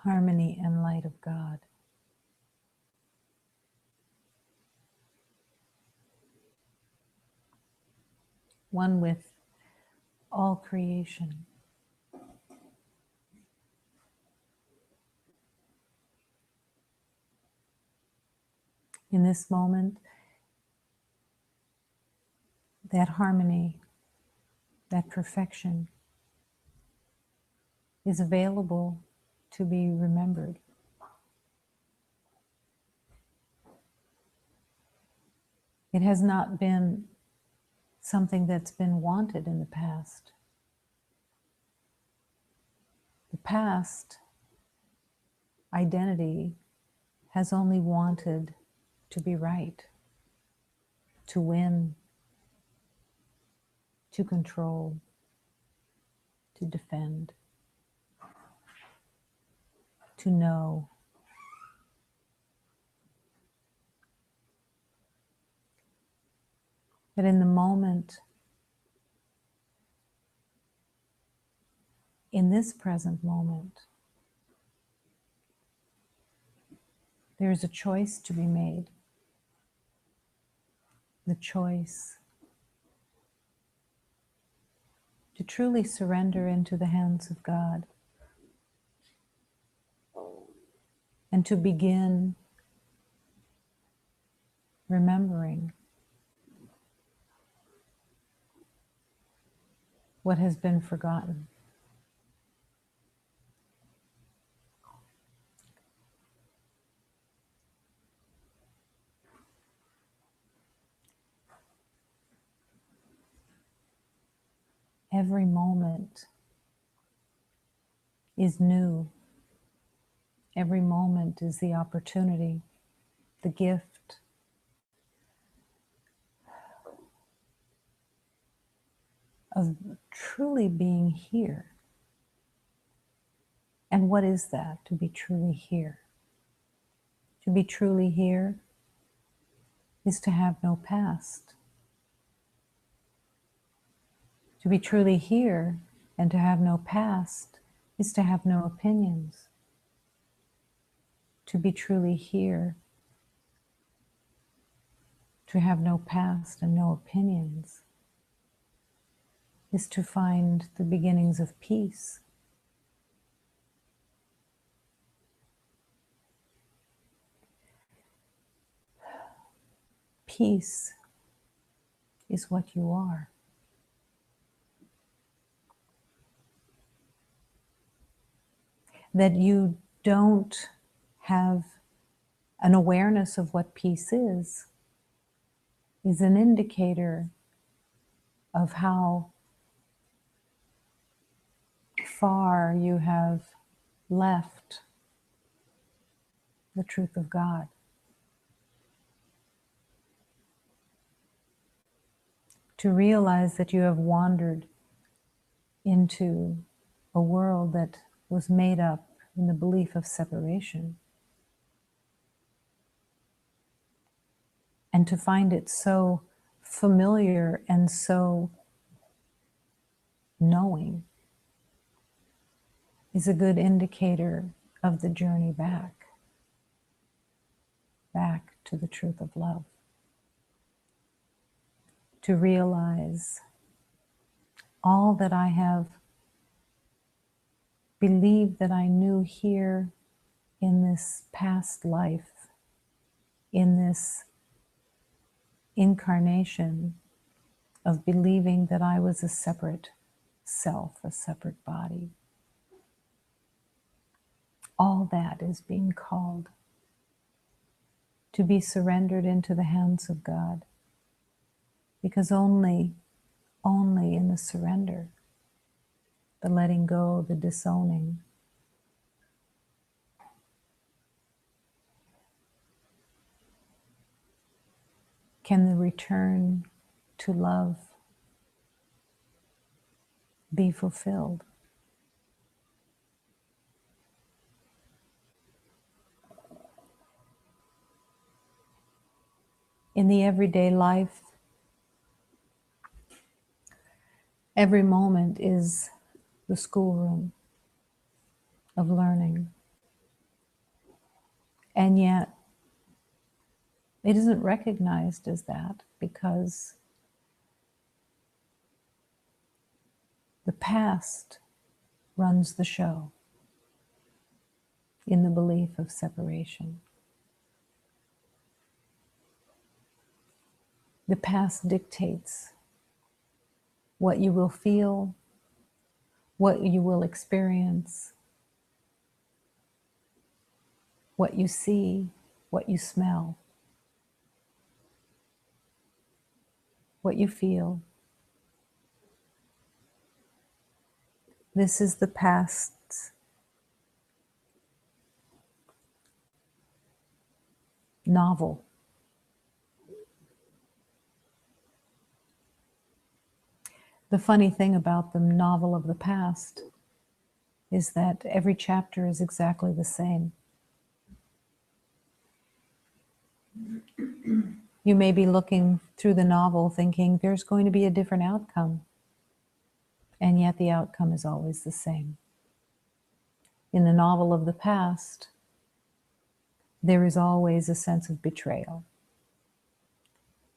harmony and light of God. One with all creation. In this moment, that harmony, that perfection is available to be remembered. It has not been something that's been wanted in the past. The past identity has only wanted to be right, to win, to control, to defend, to know. But in the moment, in this present moment, there is a choice to be made. The choice to truly surrender into the hands of God and to begin remembering what has been forgotten. Every moment is new. Every moment is the opportunity, the gift of truly being here. And what is that, to be truly here? To be truly here is to have no past. To be truly here and to have no past is to have no opinions. To be truly here, to have no past and no opinions, is to find the beginnings of peace. Peace is what you are. That you don't have an awareness of what peace is an indicator of how far you have left the truth of God. To realize that you have wandered into a world that was made up in the belief of separation. And to find it so familiar and so knowing is a good indicator of the journey back to the truth of love. To realize all that I have believed that I knew here in this past life, in this incarnation of believing that I was a separate self, a separate body. All that is being called to be surrendered into the hands of God, because only in the surrender, the letting go, the disowning, can the return to love be fulfilled. In the everyday life, every moment is the schoolroom of learning. And yet, it isn't recognized as that because the past runs the show in the belief of separation. The past dictates what you will feel, what you will experience, what you see, what you smell, what you feel. This is the past's novel. The funny thing about the novel of the past is that every chapter is exactly the same. You may be looking through the novel thinking there's going to be a different outcome, and yet the outcome is always the same. In the novel of the past, there is always a sense of betrayal.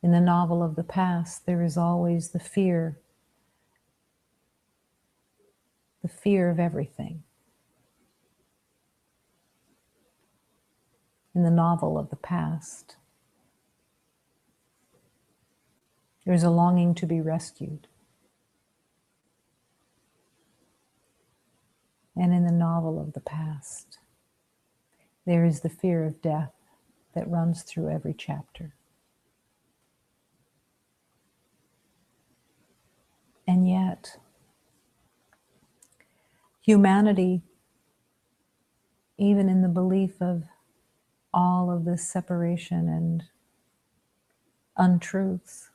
In the novel of the past, there is always the fear of everything. In the novel of the past, there is a longing to be rescued. And in the novel of the past, there is the fear of death that runs through every chapter. And yet, humanity, even in the belief of all of this separation and untruths,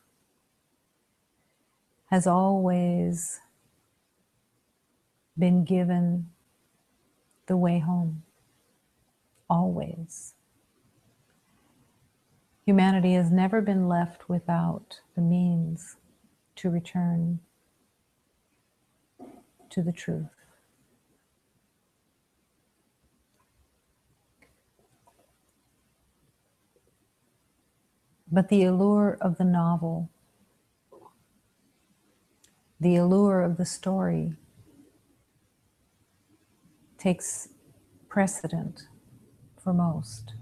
has always been given the way home. Always. Humanity has never been left without the means to return to the truth. But the allure of the novel, the allure of the story, takes precedent for most.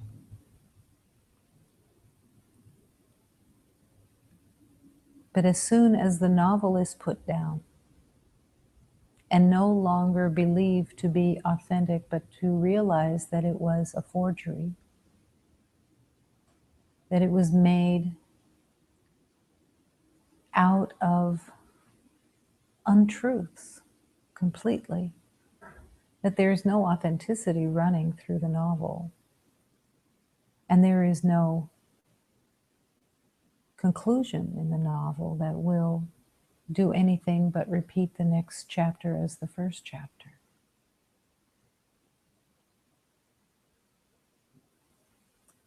But as soon as the novel is put down and no longer believed to be authentic, but to realize that it was a forgery, that it was made out of untruths completely, that there is no authenticity running through the novel, and there is no conclusion in the novel that will do anything but repeat the next chapter as the first chapter.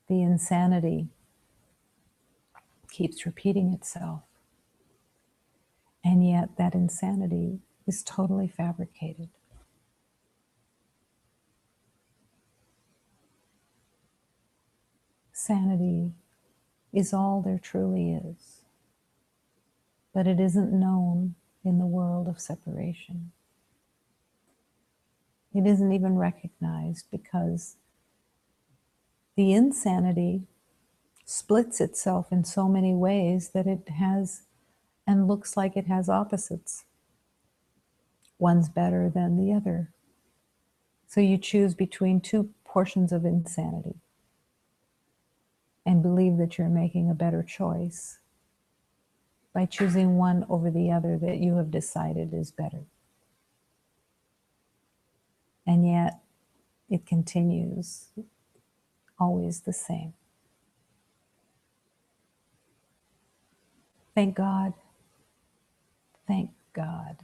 The insanity keeps repeating itself, and yet that insanity is totally fabricated. Sanity is all there truly is, but it isn't known in the world of separation. It isn't even recognized because the insanity splits itself in so many ways that it has and looks like it has opposites. One's better than the other. So you choose between two portions of insanity and believe that you're making a better choice by choosing one over the other that you have decided is better. And yet it continues always the same. Thank God. Thank God.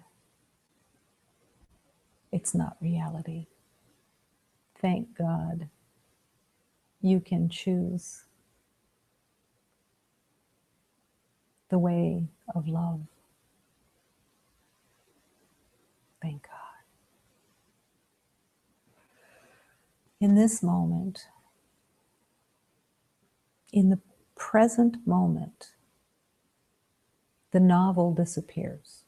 It's not reality. Thank God you can choose the way of love. Thank God. In this moment, In the present moment, the novel disappears.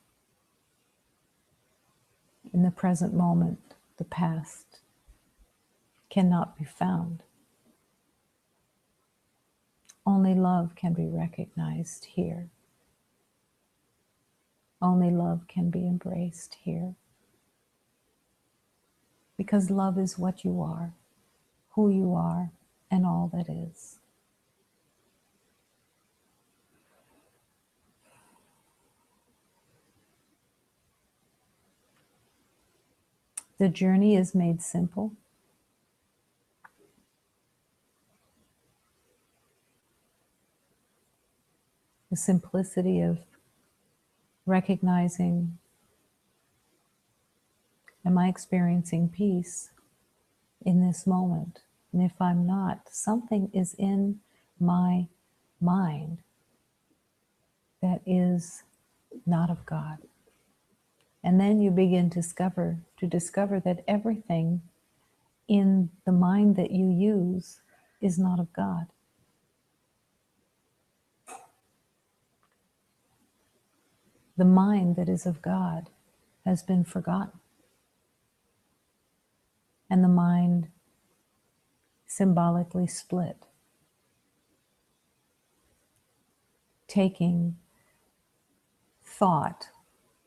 In the present moment, the past cannot be found. Only love can be recognized here. Only love can be embraced here. Because love is what you are, who you are, and all that is. The journey is made simple. The simplicity of recognizing, am I experiencing peace in this moment? And if I'm not, something is in my mind that is not of God. And then you begin to discover that everything in the mind that you use is not of God. The mind that is of God has been forgotten. And the mind symbolically split, taking thought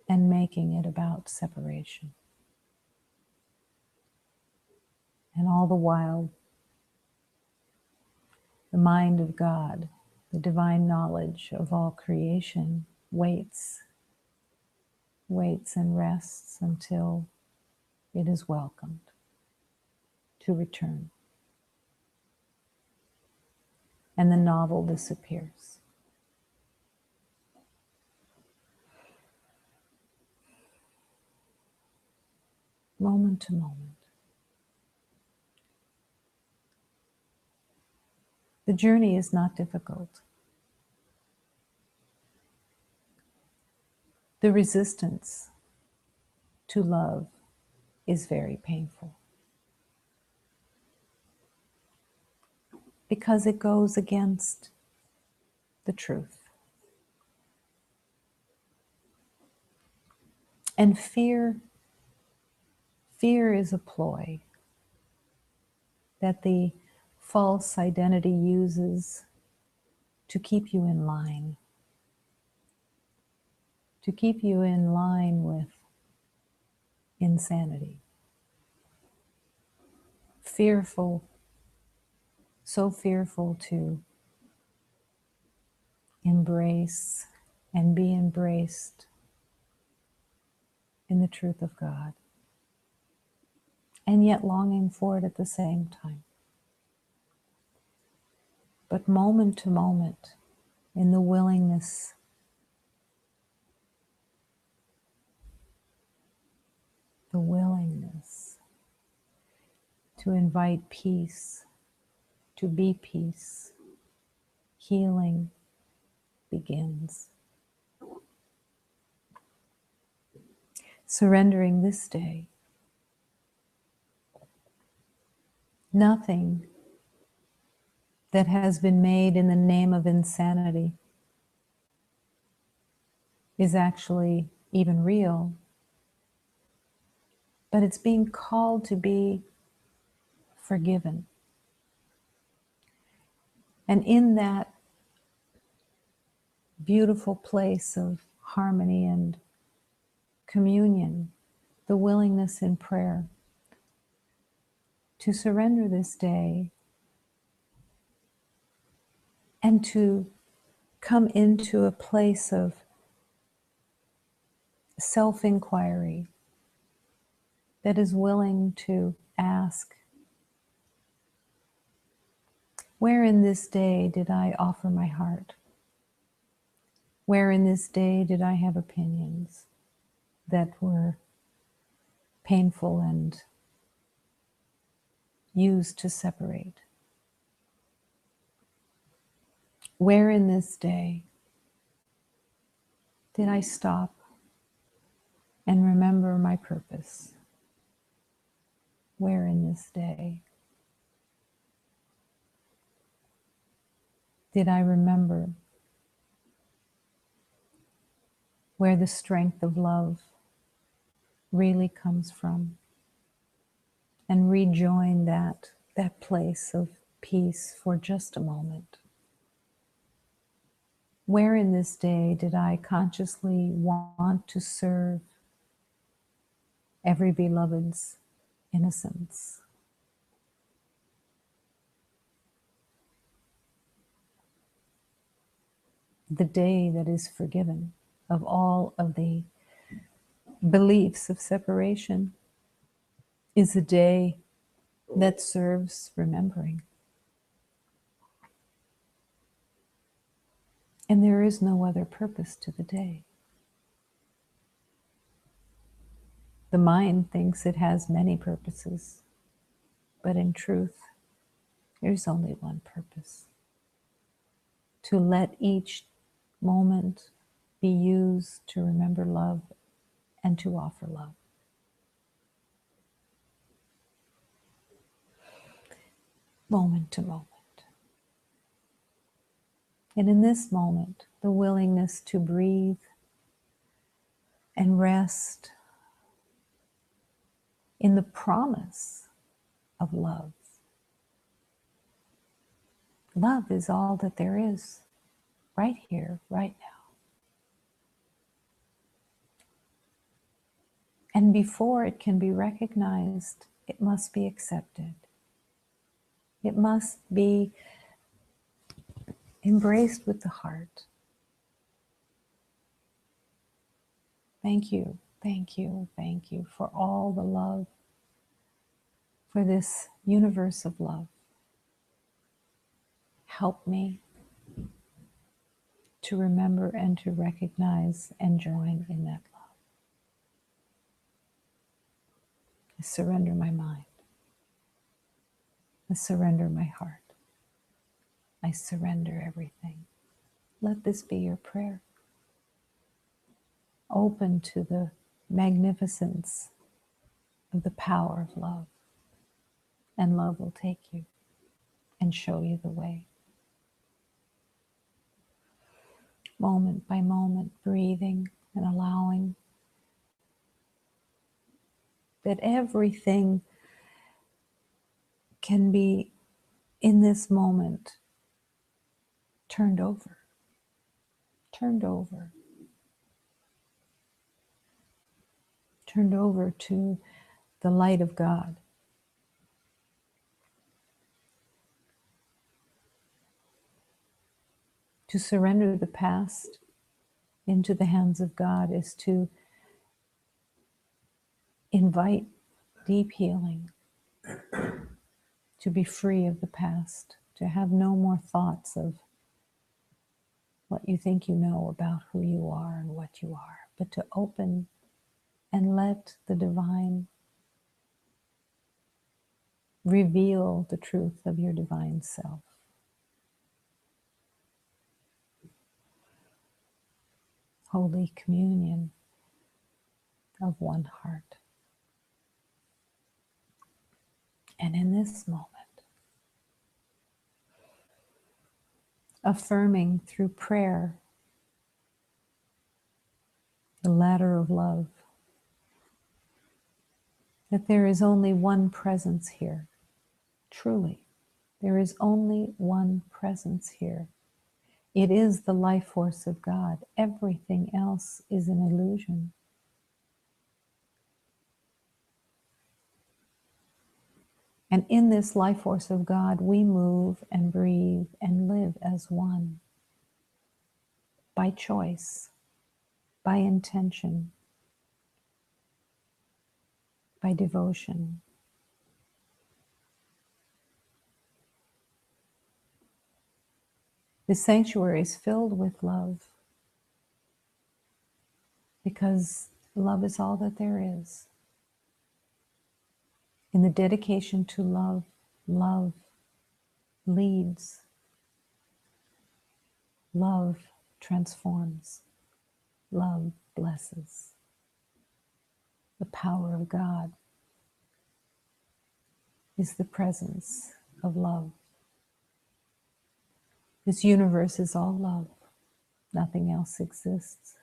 and making it about separation. And all the while, the mind of God, the divine knowledge of all creation, waits and rests until it is welcomed to return. And the novel disappears. Moment to moment. The journey is not difficult. The resistance to love is very painful because it goes against the truth. And fear is a ploy that the false identity uses to keep you in line, with insanity. Fearful, so fearful to embrace and be embraced in the truth of God, and yet longing for it at the same time. But moment to moment, in the willingness to invite peace, to be peace, healing begins. Surrendering this day, nothing that has been made in the name of insanity is actually even real, but it's being called to be forgiven. And in that beautiful place of harmony and communion, the willingness in prayer to surrender this day and to come into a place of self-inquiry that is willing to ask, where in this day did I offer my heart? Where in this day did I have opinions that were painful and used to separate? Where in this day did I stop and remember my purpose? Where in this day? did I remember where the strength of love really comes from, and rejoin that place of peace for just a moment. Where in this day did I consciously want to serve every beloved's innocence? The day that is forgiven of all of the beliefs of separation is a day that serves remembering. And there is no other purpose to the day. The mind thinks it has many purposes, but in truth, there's only one purpose: to let each moment be used to remember love and to offer love. Moment to moment. And in this moment, the willingness to breathe and rest in the promise of love. Love is all that there is, right here, right now. And before it can be recognized, it must be accepted. It must be embraced with the heart. Thank you, thank you, thank you for all the love, for this universe of love. Help me to remember and to recognize and join in that love. I surrender my mind. I surrender my heart. I surrender everything. Let this be your prayer. Open to the magnificence of the power of love. And love will take you and show you the way. Moment by moment, breathing and allowing that everything can be, in this moment, turned over. Turned over. Turned over to the light of God. To surrender the past into the hands of God is to invite deep healing, to be free of the past, to have no more thoughts of what you think you know about who you are and what you are, but to open and let the divine reveal the truth of your divine self. Holy communion of one heart. And in this moment, affirming through prayer the ladder of love, that there is only one presence here. Truly, there is only one presence here. It is the life force of God. Everything else is an illusion. And in this life force of God, we move and breathe and live as one. By choice, by intention, by devotion. The sanctuary is filled with love because love is all that there is. In the dedication to love, love leads. Love transforms. Love blesses. The power of God is the presence of love. This universe is all love. Nothing else exists.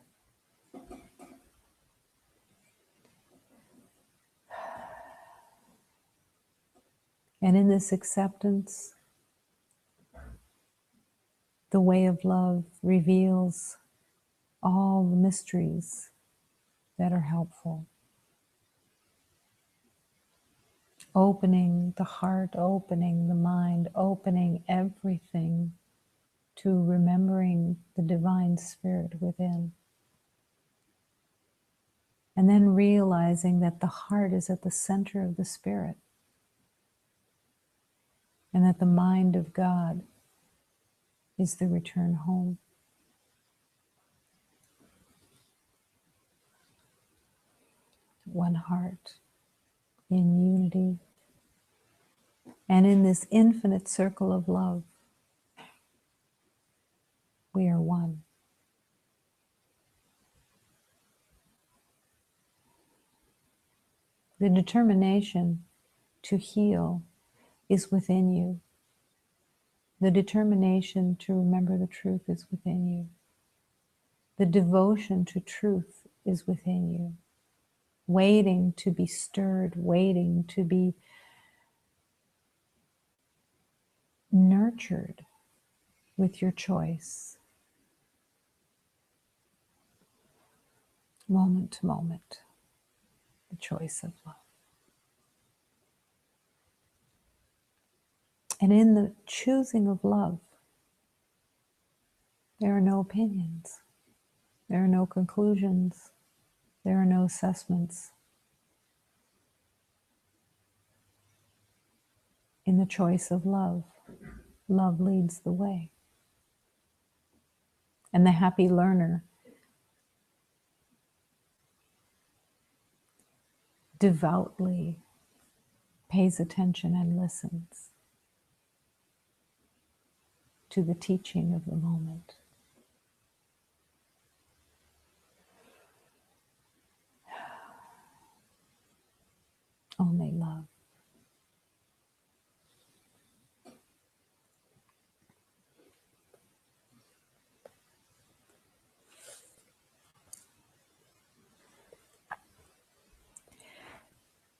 And in this acceptance, the way of love reveals all the mysteries that are helpful. Opening the heart, opening the mind, opening everything to remembering the divine spirit within. And then realizing that the heart is at the center of the spirit, and that the mind of God is the return home. One heart in unity. And in this infinite circle of love, we are one. The determination to heal is within you. The determination to remember the truth is within you. The devotion to truth is within you. Waiting to be stirred, waiting to be nurtured with your choice, moment to moment, the choice of love. And in the choosing of love, there are no opinions, there are no conclusions, there are no assessments. In the choice of love, love leads the way. And the happy learner devoutly pays attention and listens to the teaching of the moment. Only love.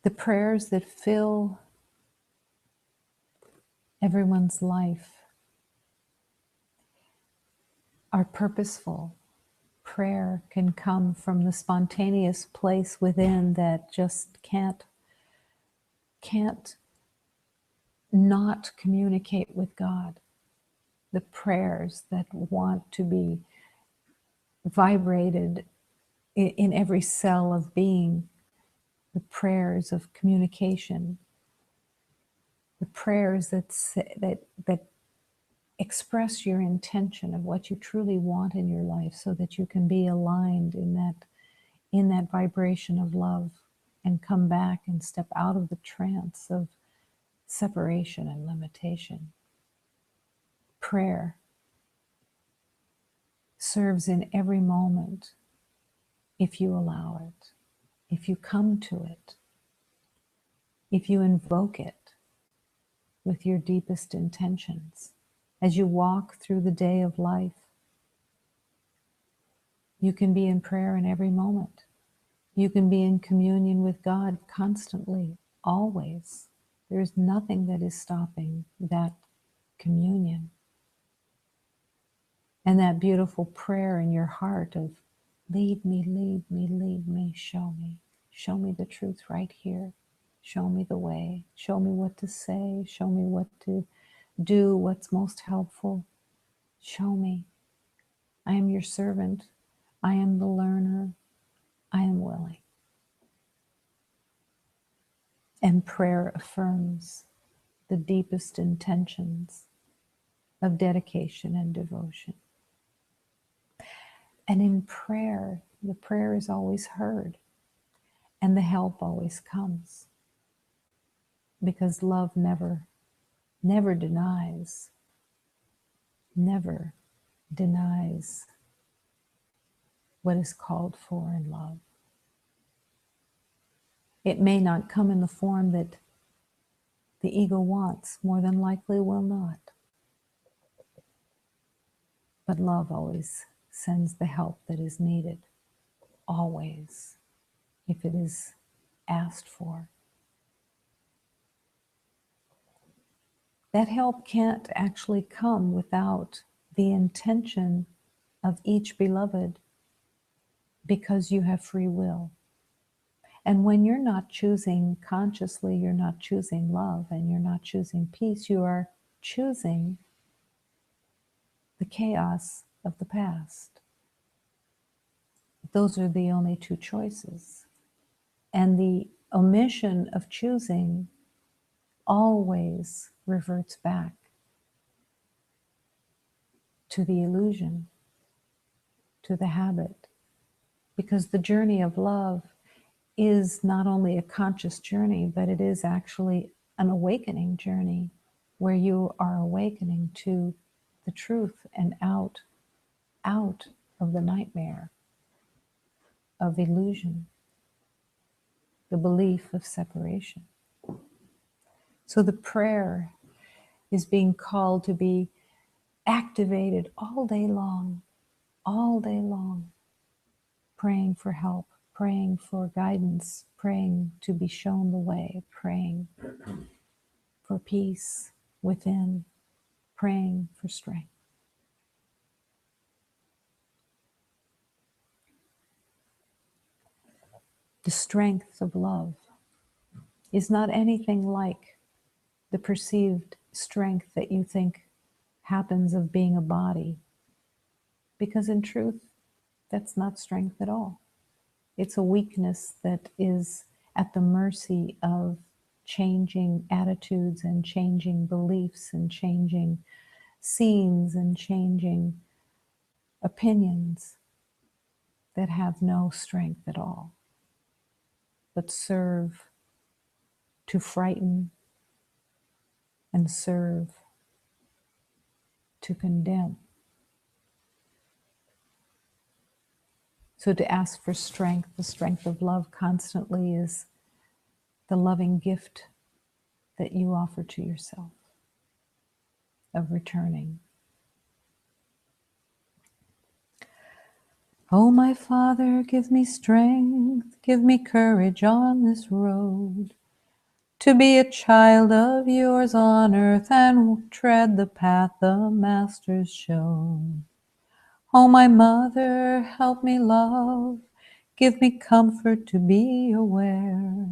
The prayers that fill everyone's life are purposeful. Prayer can come from the spontaneous place within that just can't not communicate with God. The prayers that want to be vibrated in every cell of being, the prayers of communication, the prayers that express your intention of what you truly want in your life, so that you can be aligned in that vibration of love and come back and step out of the trance of separation and limitation. Prayer serves in every moment if you allow it, if you come to it, if you invoke it with your deepest intentions. As you walk through the day of life, you can be in prayer in every moment. You can be in communion with God constantly, always. There's nothing that is stopping that communion. And that beautiful prayer in your heart of, lead me, lead me, lead me, show me. Show me the truth right here. Show me the way. Show me what to say. Show me what to do, what's most helpful. Show me. I am your servant. I am the learner. I am willing. And prayer affirms the deepest intentions of dedication and devotion. And in prayer, the prayer is always heard, and the help always comes, because love never denies, never denies what is called for in love. It may not come in the form that the ego wants, more than likely will not. But love always sends the help that is needed, always, if it is asked for. That help can't actually come without the intention of each beloved, because you have free will. And when you're not choosing consciously, you're not choosing love and you're not choosing peace, you are choosing the chaos of the past. Those are the only two choices. And the omission of choosing always reverts back to the illusion, to the habit. Because the journey of love is not only a conscious journey, but it is actually an awakening journey where you are awakening to the truth and out of the nightmare of illusion, the belief of separation. So the prayer is being called to be activated all day long, praying for help, praying for guidance, praying to be shown the way, praying for peace within, praying for strength. The strength of love is not anything like the perceived strength that you think happens of being a body, because in truth, that's not strength at all. It's a weakness that is at the mercy of changing attitudes and changing beliefs and changing scenes and changing opinions that have no strength at all, but serve to frighten and serve to condemn. So to ask for strength, the strength of love constantly, is the loving gift that you offer to yourself of returning. Oh, my Father, give me strength, give me courage on this road, to be a child of yours on earth and tread the path the Masters showed. Oh, my Mother, help me love, give me comfort to be aware,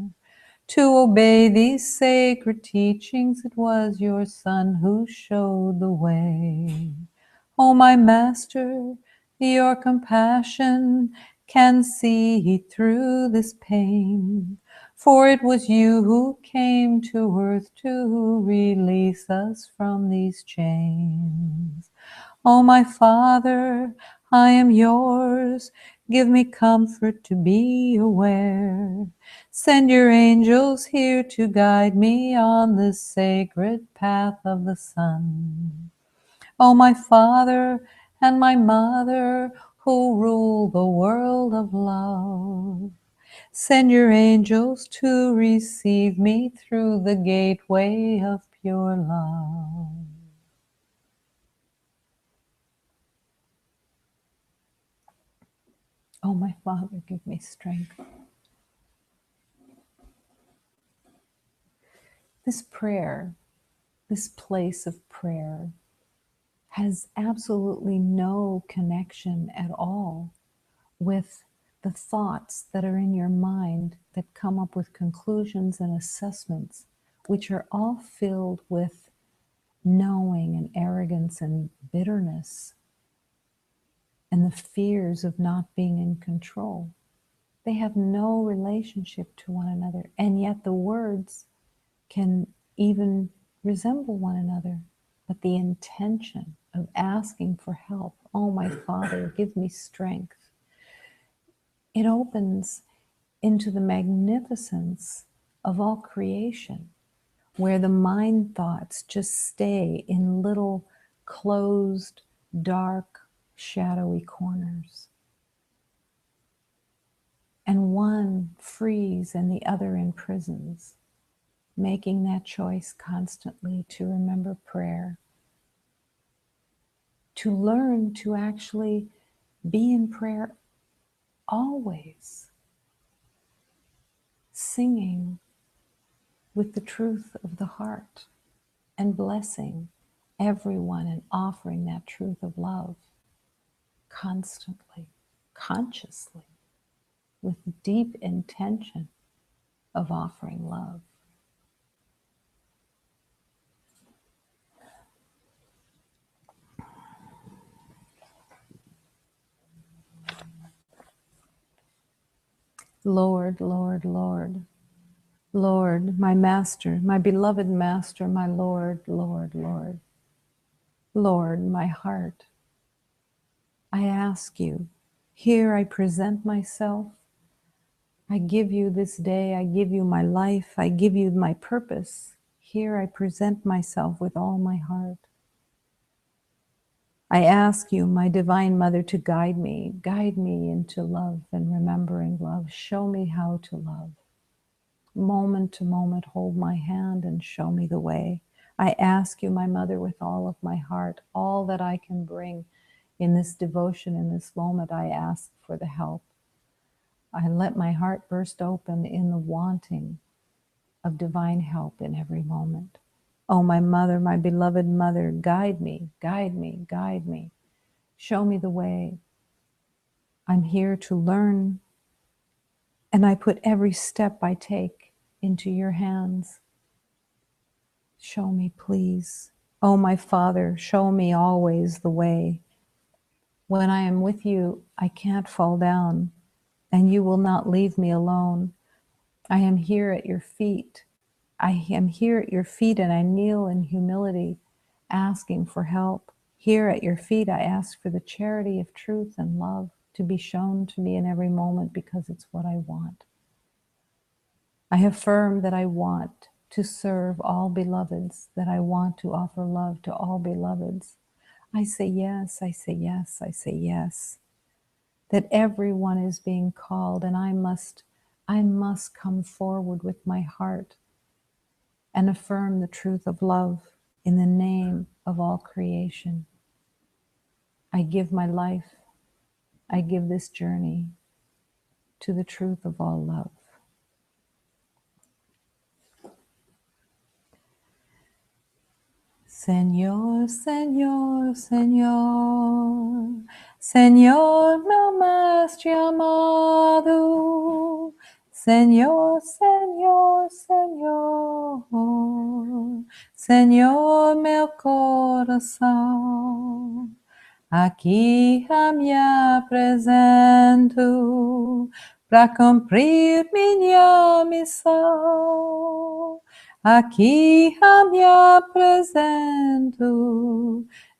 to obey these sacred teachings. It was your Son who showed the way. Oh, my Master, your compassion can see through this pain, for it was you who came to earth to release us from these chains. Oh, my Father, I am yours. Give me comfort to be aware. Send your angels here to guide me on this sacred path of the sun. Oh, my Father and my Mother, who rule the world of love, send your angels to receive me through the gateway of pure love. Oh, my Father, give me strength. This prayer, this place of prayer, has absolutely no connection at all with the thoughts that are in your mind that come up with conclusions and assessments, which are all filled with knowing and arrogance and bitterness and the fears of not being in control. They have no relationship to one another, and yet the words can even resemble one another. But the intention of asking for help, oh, my Father, give me strength, it opens into the magnificence of all creation, where the mind thoughts just stay in little closed, dark, shadowy corners. And one frees and the other imprisons, making that choice constantly to remember prayer, to learn to actually be in prayer always, singing with the truth of the heart and blessing everyone and offering that truth of love constantly, consciously, with deep intention of offering love. Lord, Lord, Lord, Lord, my Master, my beloved Master, my Lord, Lord, Lord, Lord, my heart, I ask you, here I present myself. I give you this day, I give you my life, I give you my purpose. Here I present myself with all my heart. I ask you, my Divine Mother, to guide me into love and remembering love. Show me how to love. Moment to moment, hold my hand and show me the way. I ask you, my Mother, with all of my heart, all that I can bring in this devotion, in this moment, I ask for the help. I let my heart burst open in the wanting of divine help in every moment. Oh, my Mother, my beloved Mother, guide me, guide me, guide me. Show me the way. I'm here to learn, and I put every step I take into your hands. Show me, please. Oh, my Father, show me always the way. When I am with you, I can't fall down, and you will not leave me alone. I am here at your feet. I am here at your feet, and I kneel in humility, asking for help. Here at your feet, I ask for the charity of truth and love to be shown to me in every moment, because it's what I want. I affirm that I want to serve all beloveds, that I want to offer love to all beloveds. I say yes, I say yes, I say yes. That everyone is being called, and I must come forward with my heart and affirm the truth of love in the name of all creation. I give my life, I give this journey to the truth of all love. Señor, Señor, Señor, Señor, meu mestre amado, Señor, Señor, Señor, Señor, meu coração, aqui eu me apresento para cumprir minha missão. Aqui eu me apresento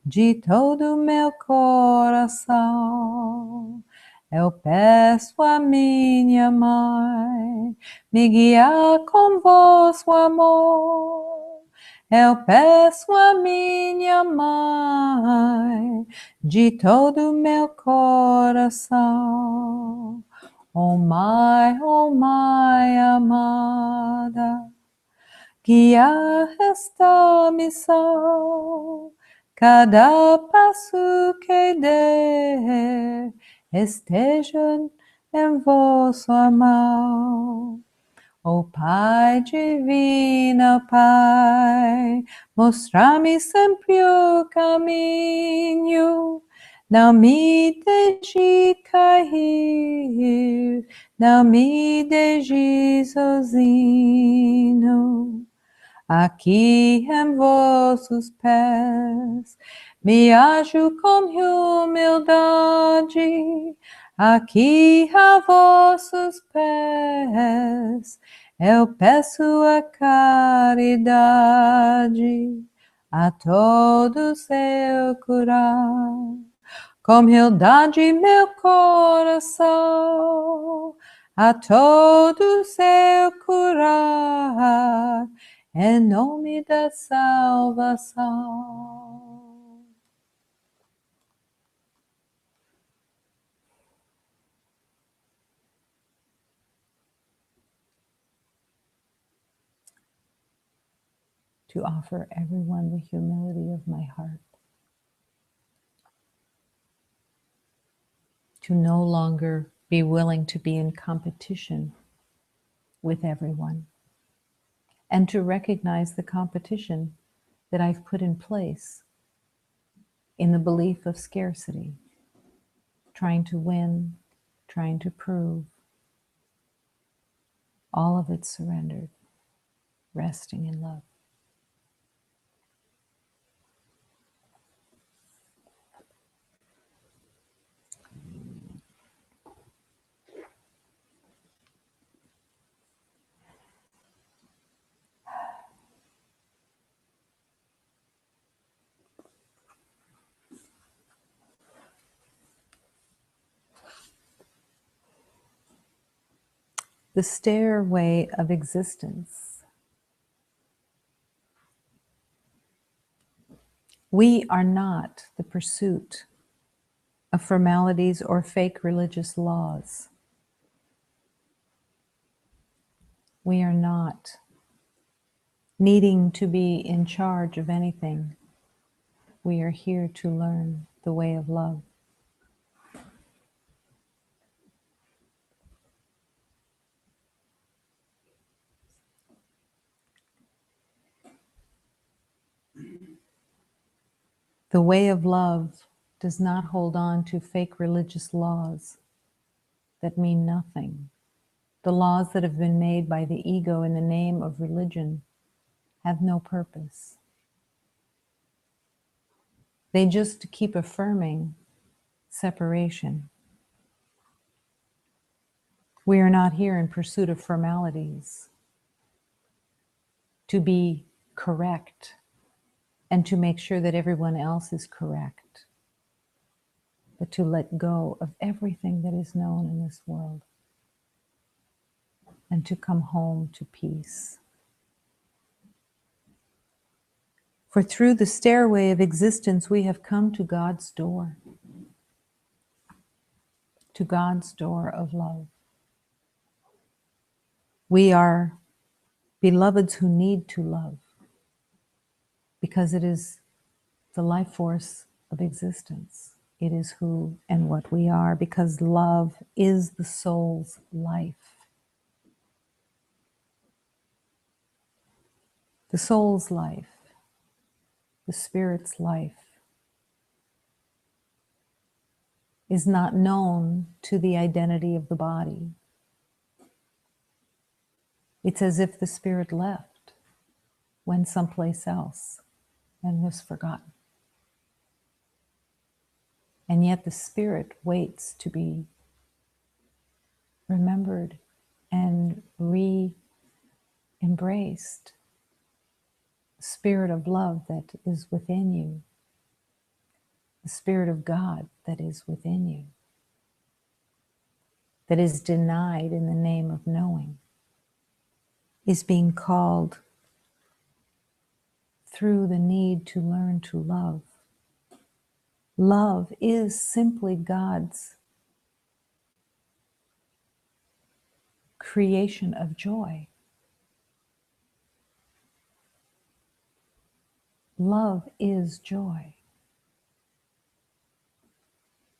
de todo o meu coração. Eu peço a minha mãe me guiar com vosso amor. Eu peço a minha mãe de todo o meu coração. Oh mãe amada, guiar esta missão, cada passo que der, esteja em vosso mão. Ó Pai divino, Pai, mostra-me sempre o caminho, não me deixe cair, não me deixe sozinho. Aqui em vossos pés, me ajo com humildade. Aqui a vossos pés, eu peço a caridade. A todos eu curar, com humildade meu coração. A todos eu curar, em nome da salvação. To offer everyone the humility of my heart. to no longer be willing to be in competition with everyone, and to recognize the competition that I've put in place in the belief of scarcity, trying to win, trying to prove, all of it surrendered, resting in love. The stairway of existence. We are not the pursuit of formalities or fake religious laws. We are not needing to be in charge of anything. We are here to learn the way of love. The way of love does not hold on to fake religious laws that mean nothing. The laws that have been made by the ego in the name of religion have no purpose. They just keep affirming separation. We are not here in pursuit of formalities, to be correct and to make sure that everyone else is correct, but to let go of everything that is known in this world and to come home to peace. For through the stairway of existence, we have come to God's door, to God's door of love. We are beloveds who need to love because it is the life force of existence. It is who and what we are, because love is the soul's life. The soul's life, the spirit's life, is not known to the identity of the body. It's as if the spirit left, went someplace else, and was forgotten. And yet the spirit waits to be remembered and re-embraced. The spirit of love that is within you, the spirit of God that is within you, that is denied in the name of knowing, is being called through the need to learn to love. Love is simply God's creation of joy. Love is joy.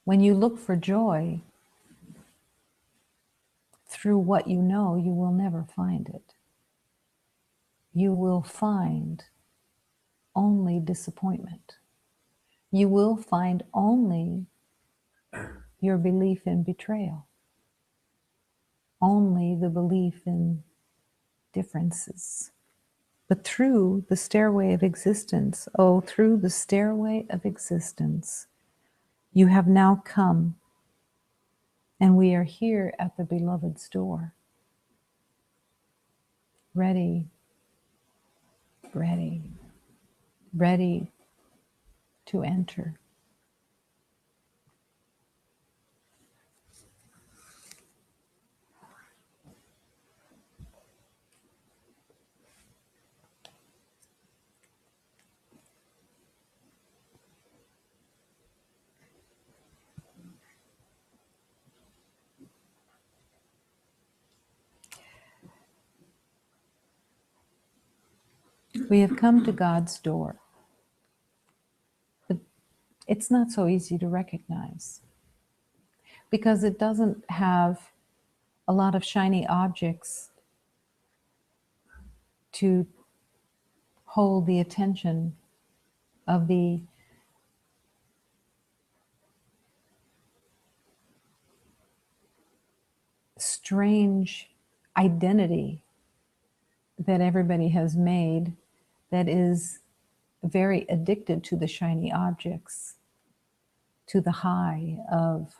When you look for joy through what you know, you will never find it. You will find only disappointment. You will find only your belief in betrayal, only the belief in differences. But through the stairway of existence, oh, through the stairway of existence, you have now come, and we are here at the beloved's door, ready, ready, ready to enter. We have come to God's door. But it's not so easy to recognize. because it doesn't have a lot of shiny objects to hold the attention of the strange identity that everybody has made that is very addicted to the shiny objects, to the high of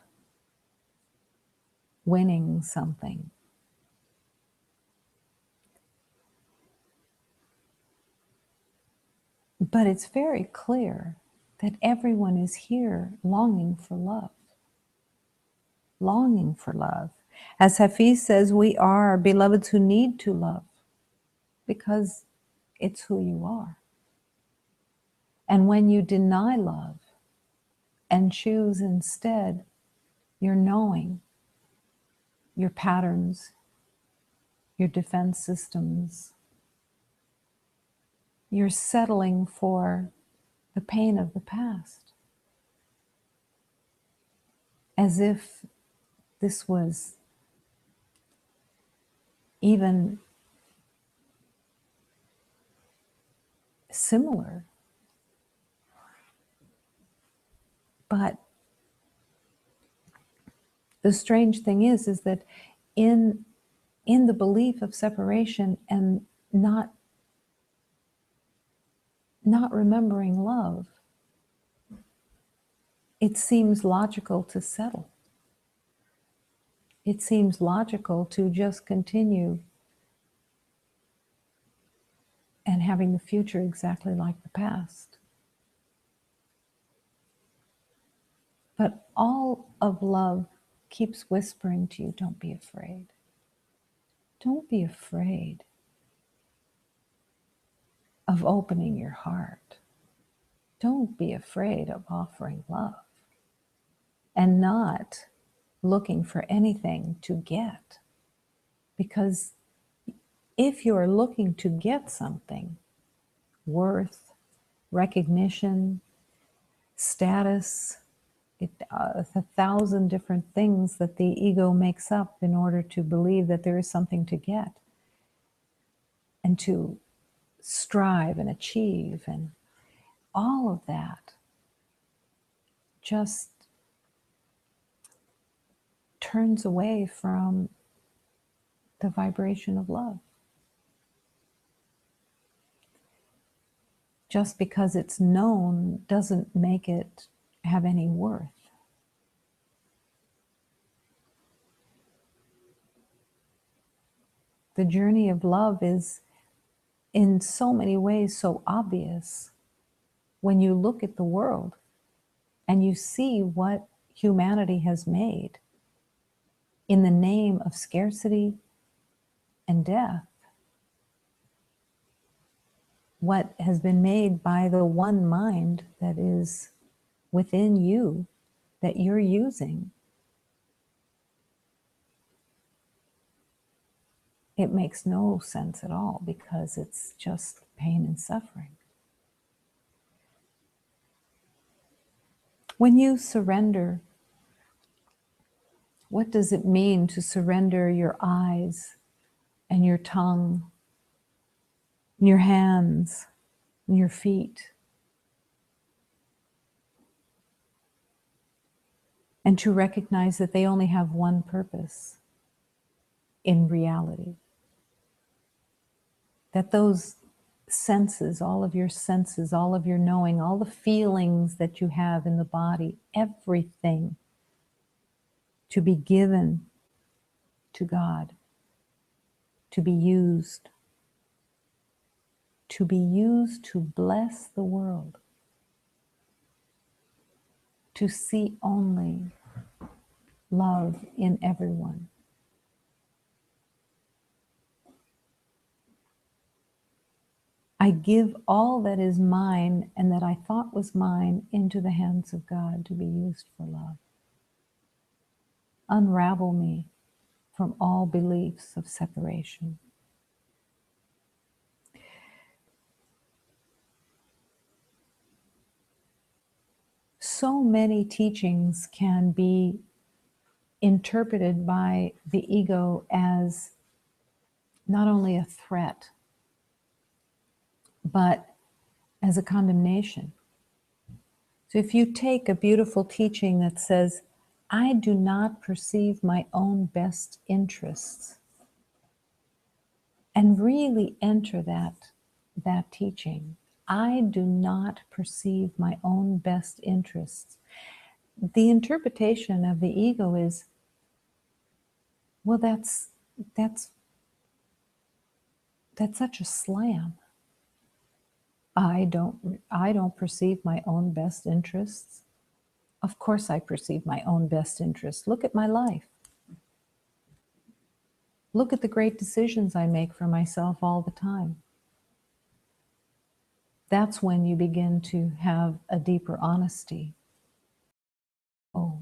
winning something. But it's very clear that everyone is here longing for love. Longing for love. As Hafiz says, we are beloveds who need to love because it's who you are. And when you deny love and choose instead your knowing, your patterns, your defense systems, you're settling for the pain of the past. As if this was even similar. But the strange thing is that in the belief of separation and not remembering love, it seems logical to settle. It seems logical to just continue and having the future exactly like the past. But all of love keeps whispering to you, don't be afraid. Don't be afraid of opening your heart. Don't be afraid of offering love and not looking for anything to get. Because if you're looking to get something, worth, recognition, status, a thousand different things that the ego makes up in order to believe that there is something to get and to strive and achieve, and all of that just turns away from the vibration of love. Just because it's known doesn't make it have any worth. The journey of love is in so many ways so obvious when you look at the world and you see what humanity has made in the name of scarcity and death. What has been made by the one mind that is within you that you're using, it makes no sense at all because it's just pain and suffering. When you surrender, what does it mean to surrender your eyes and your tongue, and your hands and your feet? And to recognize that they only have one purpose in reality. That those senses, all of your senses, all of your knowing, all the feelings that you have in the body, everything to be given to God, to be used to bless the world, to see only love in everyone. I give all that is mine and that I thought was mine into the hands of God to be used for love. Unravel me from all beliefs of separation. So many teachings can be interpreted by the ego as not only a threat, but as a condemnation. So if you take a beautiful teaching that says, I do not perceive my own best interests, and really enter that teaching, I do not perceive my own best interests. The interpretation of the ego is, well, that's such a slam. I don't perceive my own best interests. Of course I perceive my own best interests. Look at my life. Look at the great decisions I make for myself all the time. That's when you begin to have a deeper honesty. Oh,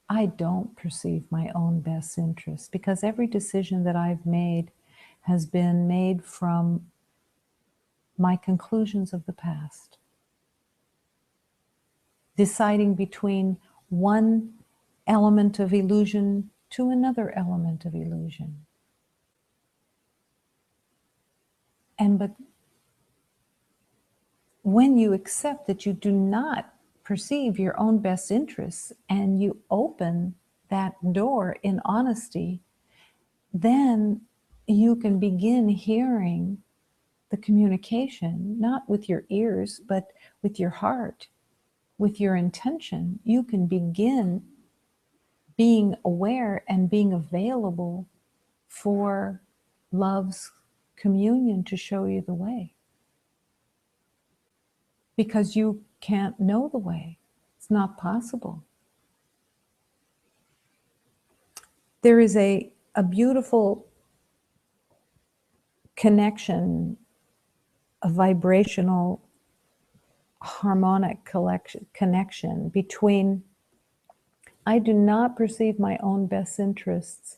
I don't perceive my own best interests, because every decision that I've made has been made from my conclusions of the past. Deciding between one element of illusion to another element of illusion. But when you accept that you do not perceive your own best interests and you open that door in honesty, then you can begin hearing the communication, not with your ears, but with your heart, with your intention. You can begin being aware and being available for love's communion to show you the way. Because you can't know the way. It's not possible. There is a beautiful connection, a vibrational, harmonic connection between I do not perceive my own best interests,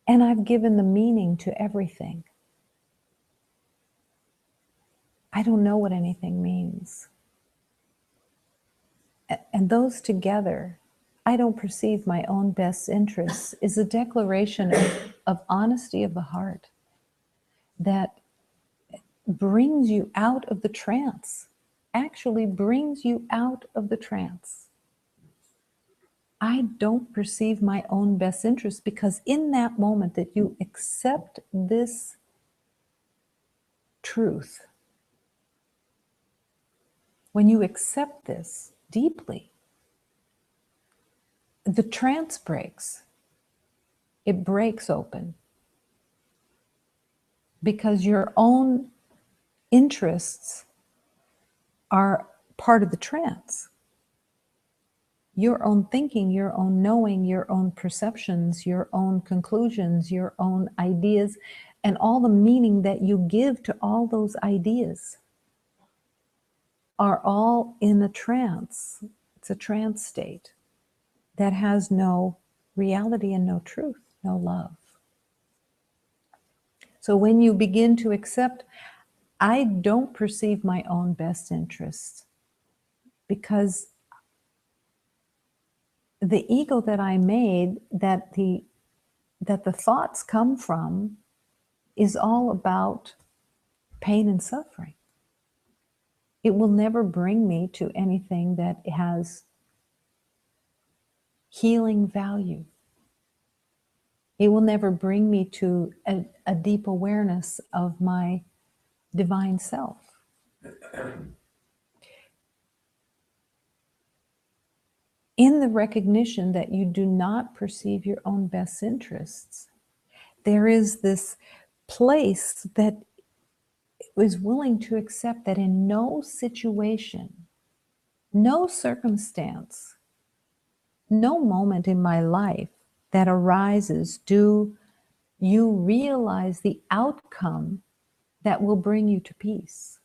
and I've given the meaning to everything. I don't know what anything means. And those together, I don't perceive my own best interests, is a declaration of honesty of the heart that brings you out of the trance, actually brings you out of the trance. I don't perceive my own best interests, because in that moment that you accept this truth, when you accept this deeply, the trance breaks. It breaks open. Because your own interests are part of the trance. Your own thinking, your own knowing, your own perceptions, your own conclusions, your own ideas, and all the meaning that you give to all those ideas are all in a trance. It's a trance state that has no reality and no truth, no love. So when you begin to accept, I don't perceive my own best interests, because the ego that I made, that the thoughts come from, is all about pain and suffering. It will never bring me to anything that has healing value. It will never bring me to a deep awareness of my divine self. In the recognition that you do not perceive your own best interests, there is this place that is willing to accept that in no situation, no circumstance, no moment in my life that arises do you realize the outcome that will bring you to peace.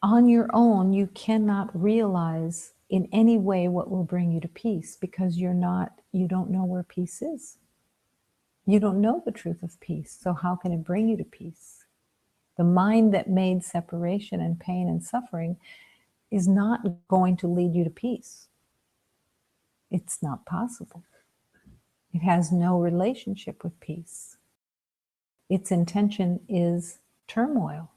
On your own, you cannot realize in any way what will bring you to peace, because you don't know where peace is. You don't know the truth of peace, so how can it bring you to peace? The mind that made separation and pain and suffering is not going to lead you to peace. It's not possible. It has no relationship with peace. Its intention is turmoil.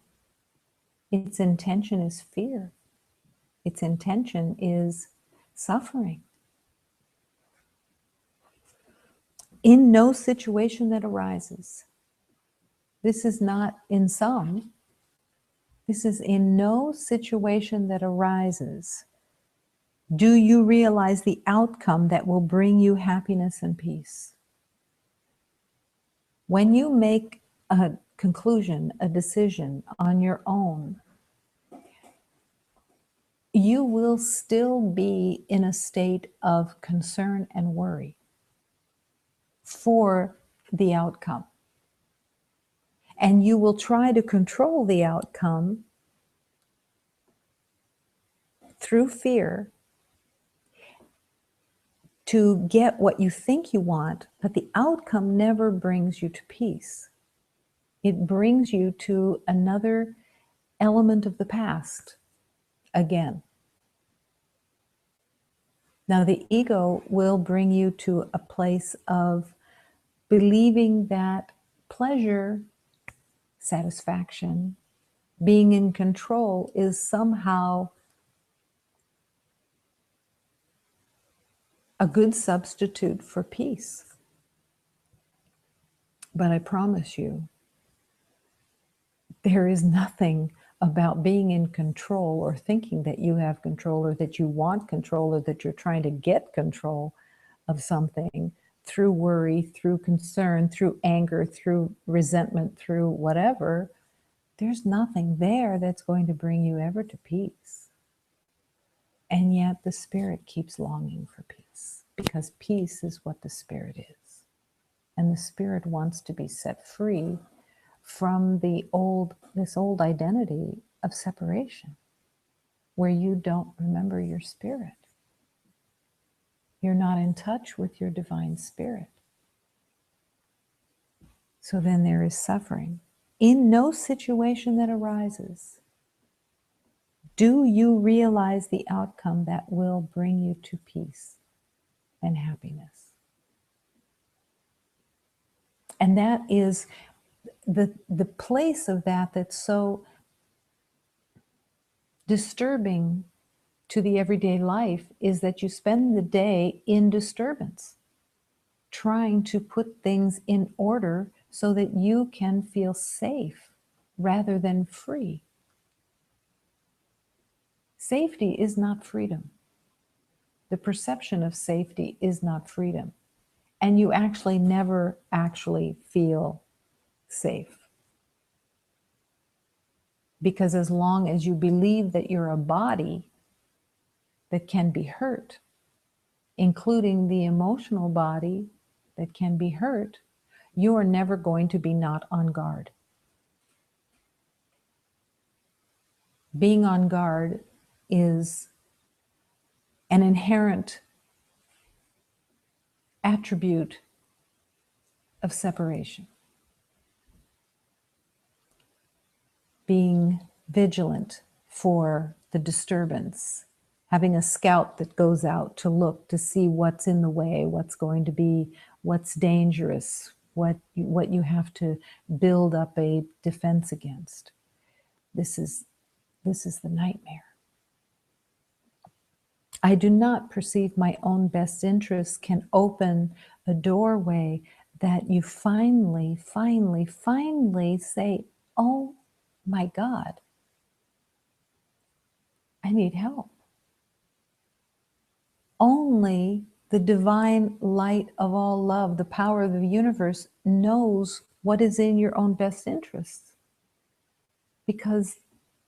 Its intention is fear. Its intention is suffering. In no situation that arises, this is not in some, this is in no situation that arises, do you realize the outcome that will bring you happiness and peace. When you make a conclusion, a decision on your own, you will still be in a state of concern and worry for the outcome. And you will try to control the outcome through fear to get what you think you want, but the outcome never brings you to peace. It brings you to another element of the past again. Now, the ego will bring you to a place of believing that pleasure, satisfaction, being in control is somehow a good substitute for peace. But I promise you, there is nothing about being in control or thinking that you have control or that you want control or that you're trying to get control of something through worry, through concern, through anger, through resentment, through whatever. There's nothing there that's going to bring you ever to peace. And yet the spirit keeps longing for peace, because peace is what the spirit is. And the spirit wants to be set free from this old identity of separation, where you don't remember your spirit. You're not in touch with your divine spirit. So then there is suffering. In no situation that arises, do you realize the outcome that will bring you to peace and happiness? And that is the place of that that's so disturbing to the everyday life, is that you spend the day in disturbance, trying to put things in order so that you can feel safe rather than free. Safety is not freedom. The perception of safety is not freedom. And you actually never actually feel safe. Because as long as you believe that you're a body that can be hurt, including the emotional body that can be hurt, you are never going to be not on guard. Being on guard is an inherent attribute of separation. Being vigilant for the disturbance, having a scout that goes out to look to see what's in the way, what's going to be, what's dangerous, what you have to build up a defense against. This is the nightmare. I do not perceive my own best interests can open a doorway that you finally say, oh my God, I need help. Only the divine light of all love, the power of the universe, knows what is in your own best interests. Because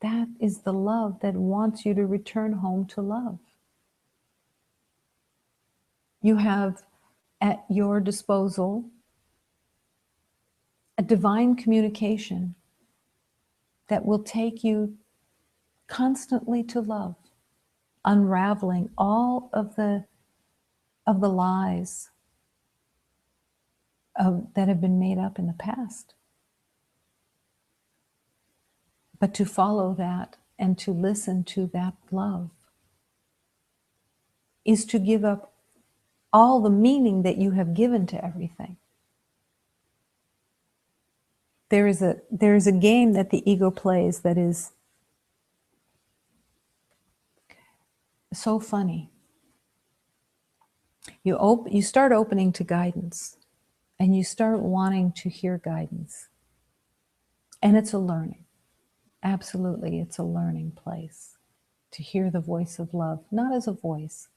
that is the love that wants you to return home to love. You have at your disposal a divine communication that will take you constantly to love, unraveling all of the lies that have been made up in the past. But to follow that and to listen to that love is to give up all the meaning that you have given to everything. There is a game that the ego plays that is so funny. You start opening to guidance, and you start wanting to hear guidance. And it's a learning. Absolutely, it's a learning place to hear the voice of love, not as a voice,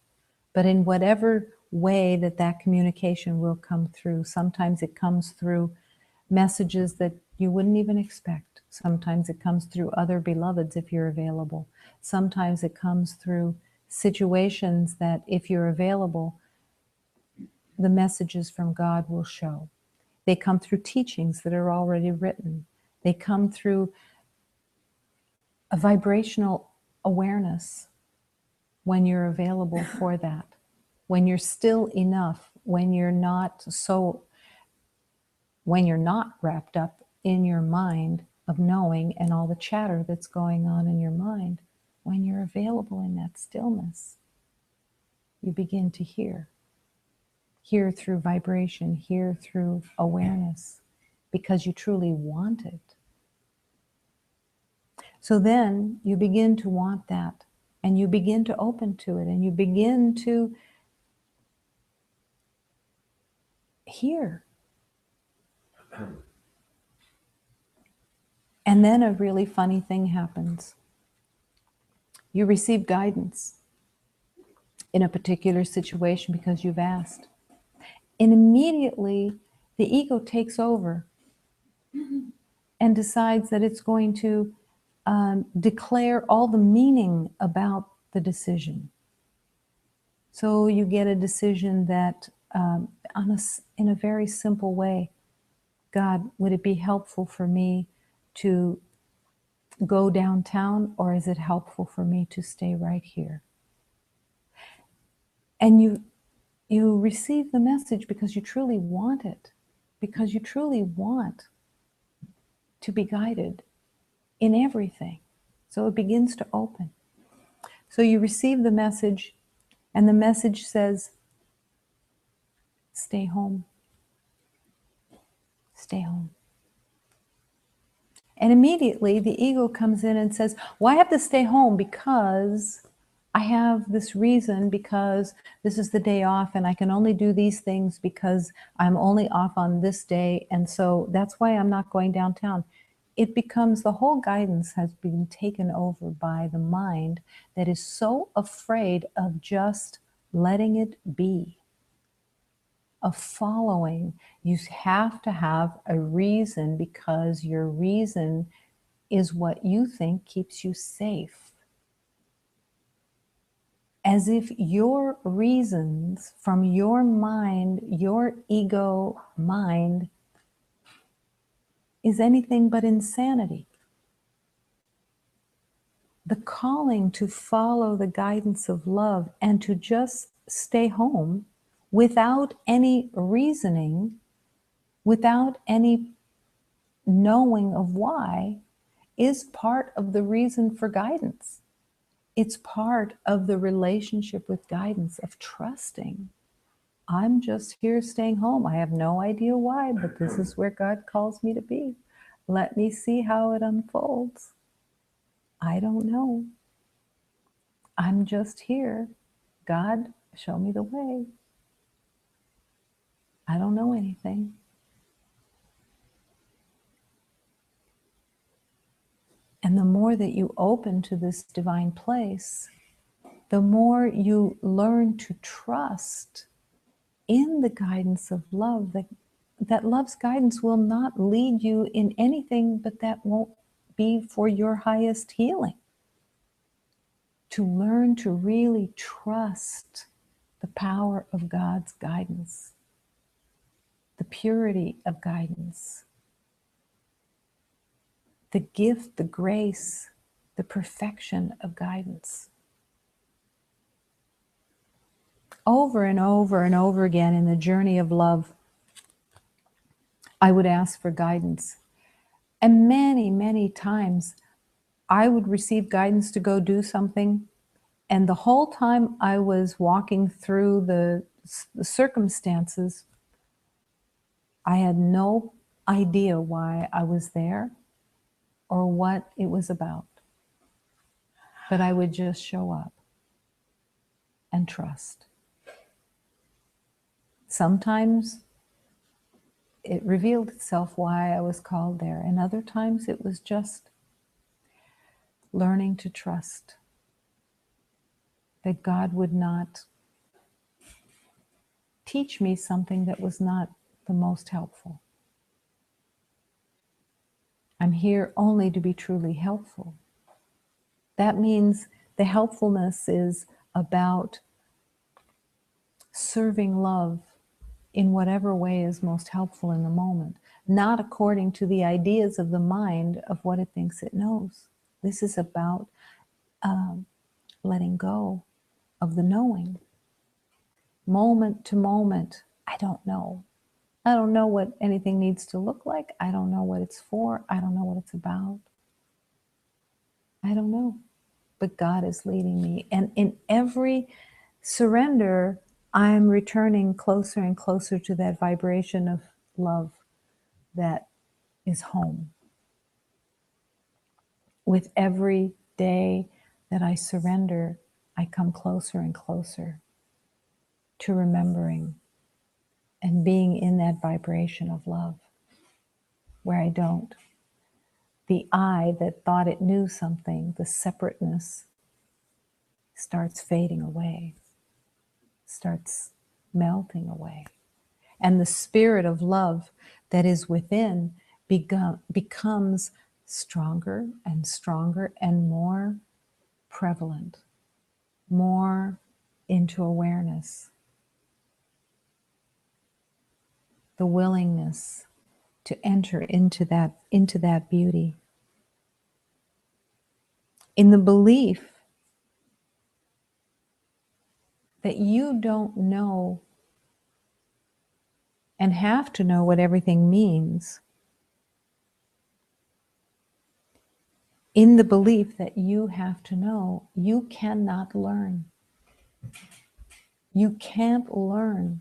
but in whatever way that communication will come through. Sometimes it comes through messages that you wouldn't even expect. Sometimes it comes through other beloveds if you're available. Sometimes it comes through situations that if you're available, the messages from God will show. They come through teachings that are already written. They come through a vibrational awareness when you're available for that, when you're still enough, when you're not wrapped up in your mind of knowing and all the chatter that's going on in your mind. When you're available in that stillness, you begin to hear through vibration, hear through awareness, because you truly want it. So then you begin to want that, and you begin to open to it, and you begin to hear. And then a really funny thing happens. You receive guidance in a particular situation because you've asked. And immediately the ego takes over and decides that it's going to declare all the meaning about the decision. So you get a decision that in a very simple way, God, would it be helpful for me to go downtown, or is it helpful for me to stay right here? And you receive the message because you truly want it, because you truly want to be guided in everything. So it begins to open. So you receive the message, and the message says, stay home. Stay home. And immediately the ego comes in and says, well, I have to stay home because I have this reason, because this is the day off and I can only do these things because I'm only off on this day. And so that's why I'm not going downtown. It becomes, the whole guidance has been taken over by the mind that is so afraid of just letting it be, of following. You have to have a reason, because your reason is what you think keeps you safe. As if your reasons from your mind, your ego mind, is anything but insanity. The calling to follow the guidance of love and to just stay home without any reasoning, without any knowing of why, is part of the reason for guidance. It's part of the relationship with guidance, of trusting. I'm just here staying home. I have no idea why, but this is where God calls me to be. Let me see how it unfolds. I don't know. I'm just here. God, show me the way. I don't know anything. And the more that you open to this divine place, the more you learn to trust in the guidance of love, that love's guidance will not lead you in anything but that won't be for your highest healing. To learn to really trust the power of God's guidance, the purity of guidance, the gift, the grace, the perfection of guidance. Over and over and over again in the journey of love, I would ask for guidance. And many, many times I would receive guidance to go do something, and the whole time I was walking through the circumstances, I had no idea why I was there or what it was about. But I would just show up and trust. Sometimes it revealed itself why I was called there, and other times it was just learning to trust that God would not teach me something that was not the most helpful. I'm here only to be truly helpful. That means the helpfulness is about serving love in whatever way is most helpful in the moment, not according to the ideas of the mind of what it thinks it knows. This is about letting go of the knowing. Moment to moment, I don't know. I don't know what anything needs to look like. I don't know what it's for. I don't know what it's about. I don't know. But God is leading me. And in every surrender, I'm returning closer and closer to that vibration of love that is home. With every day that I surrender, I come closer and closer to remembering and being in that vibration of love where I don't. The I that thought it knew something, the separateness, starts fading away, starts melting away. And the spirit of love that is within becomes stronger and stronger and more prevalent, more into awareness. The willingness to enter into that beauty. In the belief that you don't know and have to know what everything means, in the belief that you have to know, you cannot learn. You can't learn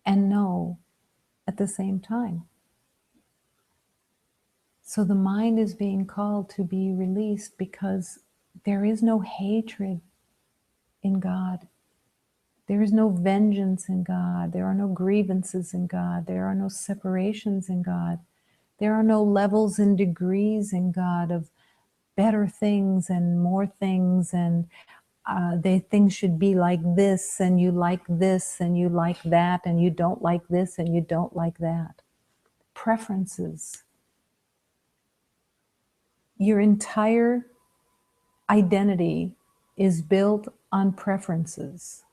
and know at the same time. So the mind is being called to be released because there is no hatred in God. There is no vengeance in God. There are no grievances in God. There are no separations in God. There are no levels and degrees in God of better things and more things, and things should be like this, and you like this, and you like that, and you don't like this, and you don't like that. Preferences. Your entire identity is built on preferences.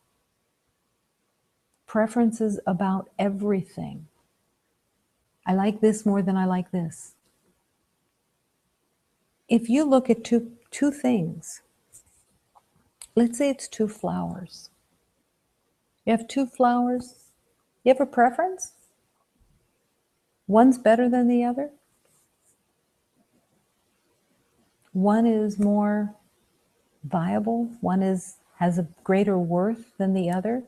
Preferences about everything. I like this more than I like this. If you look at two things, let's say it's two flowers. You have two flowers. You have a preference? One's better than the other? One is more viable, one has a greater worth than the other.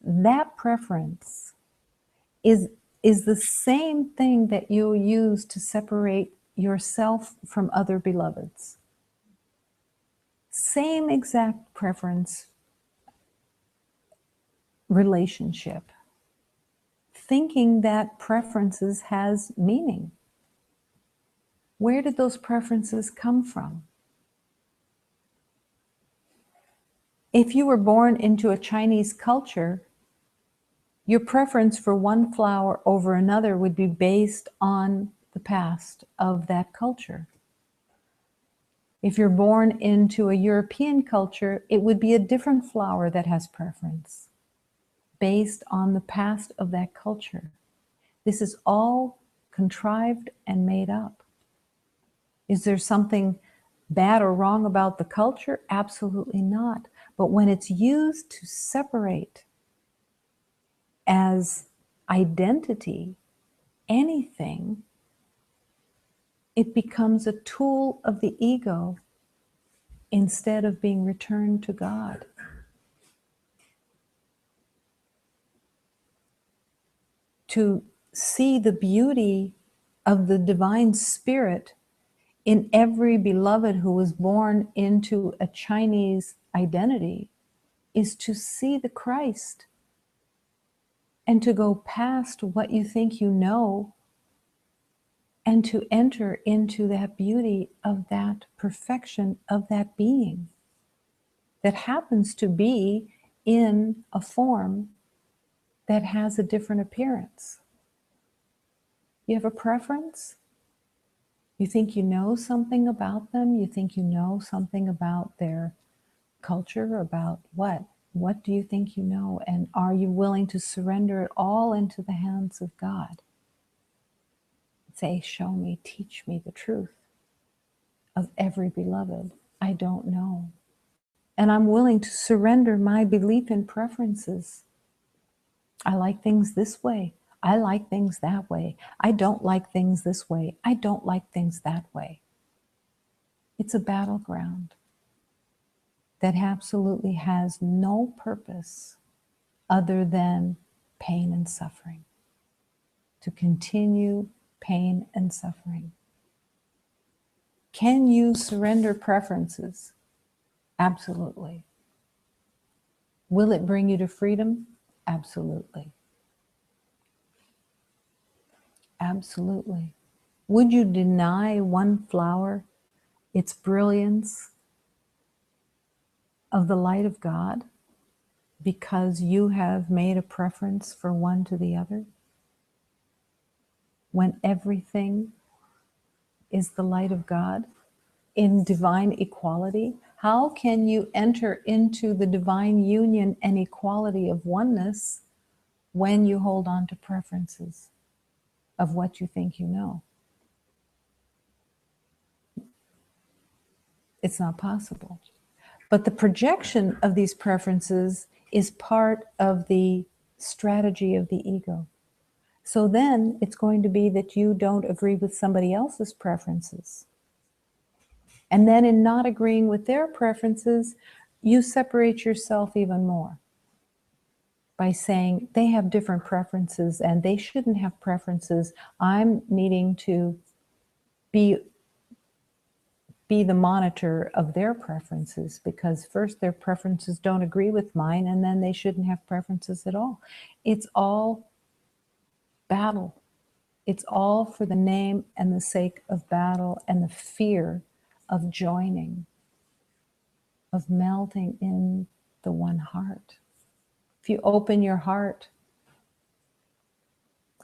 That preference is the same thing that you'll use to separate yourself from other beloveds. Same exact preference relationship. Thinking that preferences has meaning. Where did those preferences come from? If you were born into a Chinese culture, your preference for one flower over another would be based on the past of that culture. If you're born into a European culture, it would be a different flower that has preference based on the past of that culture. This is all contrived and made up. Is there something bad or wrong about the culture? Absolutely not. But when it's used to separate as identity, anything, it becomes a tool of the ego instead of being returned to God. To see the beauty of the divine spirit in every beloved who was born into a Chinese identity is to see the Christ and to go past what you think you know and to enter into that beauty of that perfection of that being that happens to be in a form that has a different appearance. You have a preference? You think you know something about them? You think you know something about their culture, about what? What do you think you know? And are you willing to surrender it all into the hands of God? Say, show me, teach me the truth of every beloved. I don't know. And I'm willing to surrender my belief in preferences. I like things this way. I like things that way. I don't like things this way. I don't like things that way. It's a battleground that absolutely has no purpose other than pain and suffering. To continue pain and suffering. Can you surrender preferences? Absolutely. Will it bring you to freedom? Absolutely. Absolutely. Would you deny one flower its brilliance of the light of God because you have made a preference for one to the other? When everything is the light of God in divine equality, how can you enter into the divine union and equality of oneness when you hold on to preferences of what you think you know? It's not possible. But the projection of these preferences is part of the strategy of the ego. So then it's going to be that you don't agree with somebody else's preferences. And then in not agreeing with their preferences, you separate yourself even more by saying they have different preferences and they shouldn't have preferences. I'm needing to be the monitor of their preferences because first their preferences don't agree with mine and then they shouldn't have preferences at all. It's all battle. It's all for the name and the sake of battle and the fear of joining, of melting in the one heart. If you open your heart,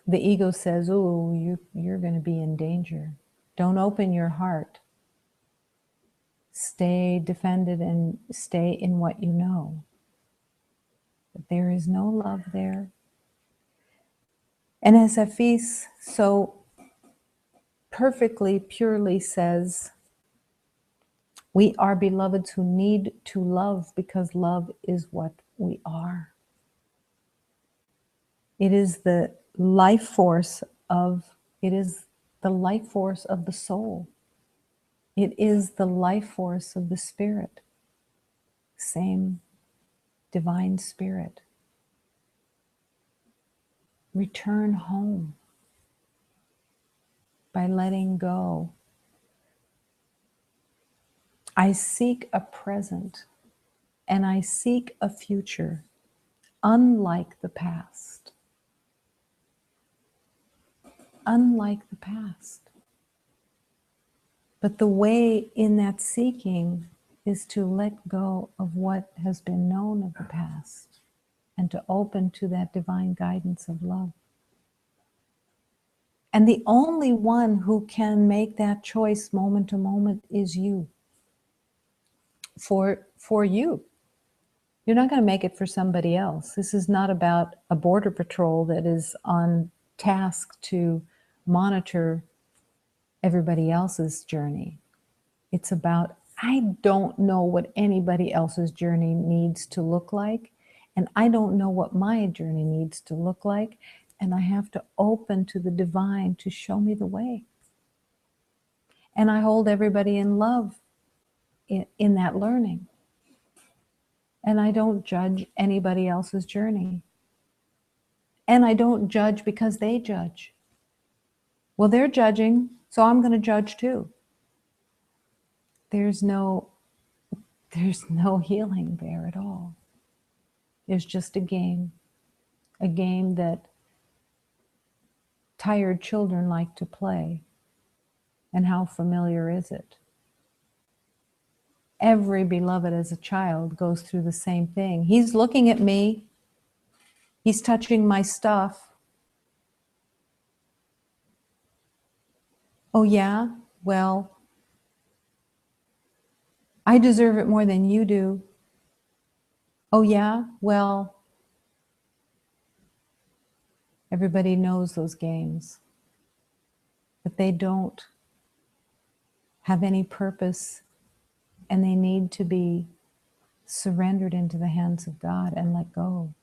the ego says, oh, you're going to be in danger. Don't open your heart. Stay defended and stay in what you know. But there is no love there. And as Hafiz so perfectly, purely says, we are beloveds who need to love because love is what we are. It is the life force of the soul. It is the life force of the spirit. Same divine spirit. Return home by letting go. I seek a present and I seek a future unlike the past. Unlike the past. But the way in that seeking is to let go of what has been known of the past and to open to that divine guidance of love. And the only one who can make that choice moment to moment is you. For you. You're not going to make it for somebody else. This is not about a border patrol that is on task to monitor everybody else's journey. It's about, I don't know what anybody else's journey needs to look like, and I don't know what my journey needs to look like, and I have to open to the divine to show me the way. And I hold everybody in love in that learning. And I don't judge anybody else's journey. And I don't judge because they judge. Well, they're judging, so I'm going to judge too. There's no healing there at all. There's just a game that tired children like to play. And how familiar is it? Every beloved as a child goes through the same thing. He's looking at me. He's touching my stuff. Oh yeah? Well, I deserve it more than you do. Oh yeah? Well, everybody knows those games. But they don't have any purpose, and they need to be surrendered into the hands of God and let go.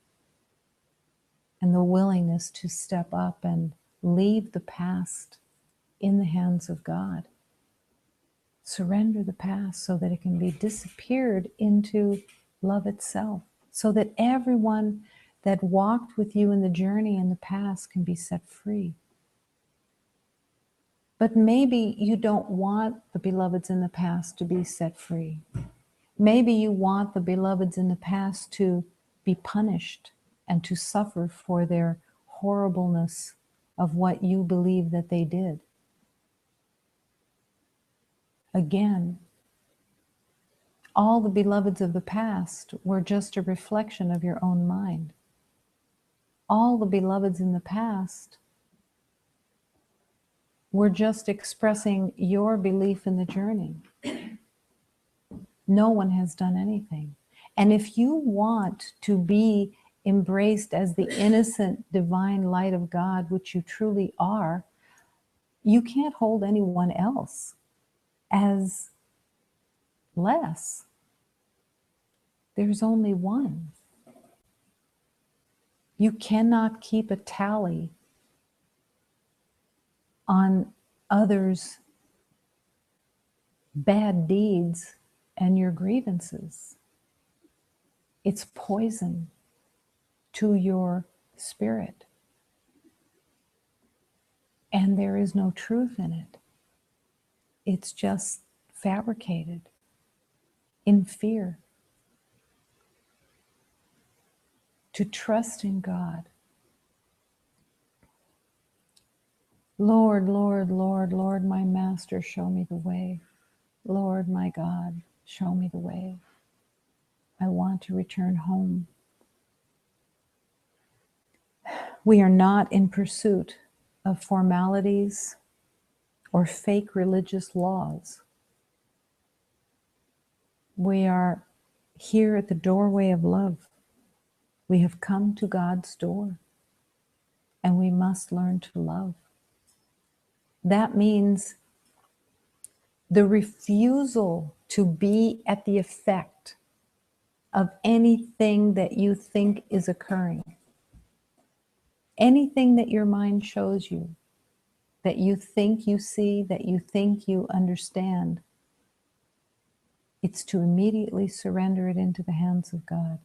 And the willingness to step up and leave the past in the hands of God. Surrender the past so that it can be disappeared into love itself, so that everyone that walked with you in the journey in the past can be set free. But maybe you don't want the beloveds in the past to be set free. Maybe you want the beloveds in the past to be punished and to suffer for their horribleness of what you believe that they did. Again, all the beloveds of the past were just a reflection of your own mind. All the beloveds in the past were just expressing your belief in the journey. No one has done anything. And if you want to be embraced as the innocent divine light of God, which you truly are, you can't hold anyone else as less. There's only one. You cannot keep a tally on others' bad deeds and your grievances. It's poison to your spirit. And there is no truth in it. It's just fabricated in fear. To trust in God. Lord, Lord, Lord, Lord, my Master, show me the way. Lord, my God, show me the way. I want to return home. We are not in pursuit of formalities or fake religious laws. We are here at the doorway of love. We have come to God's door, and we must learn to love. That means the refusal to be at the effect of anything that you think is occurring. Anything that your mind shows you, that you think you see, that you think you understand, it's to immediately surrender it into the hands of God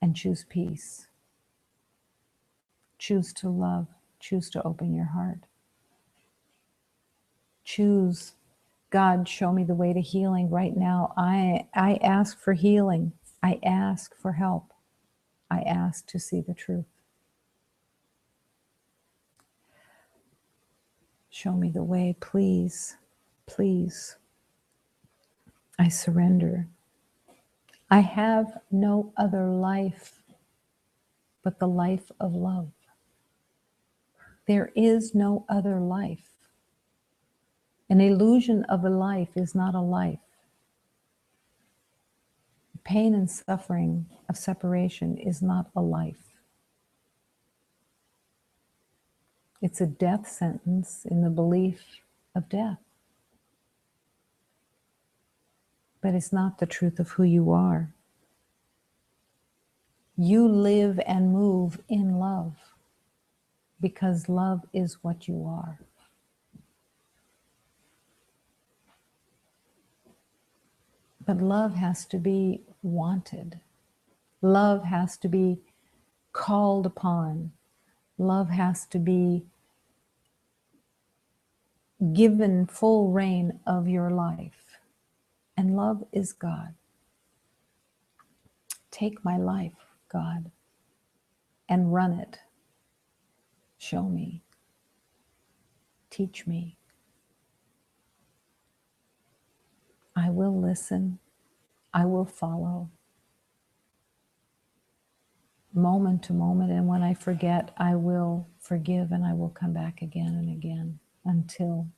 and choose peace. Choose to love. Choose to open your heart. Choose, God, show me the way to healing right now. I ask for healing. I ask for help. I ask to see the truth. Show me the way, please, please. I surrender. I have no other life but the life of love. There is no other life. An illusion of a life is not a life. Pain and suffering of separation is not a life. It's a death sentence in the belief of death. But it's not the truth of who you are. You live and move in love because love is what you are. But love has to be wanted. Love has to be called upon. Love has to be given full reign of your life. And love is God. Take my life, God, and run it. Show me. Teach me. I will listen. I will follow. Moment to moment, and when I forget, I will forgive, and I will come back again and again until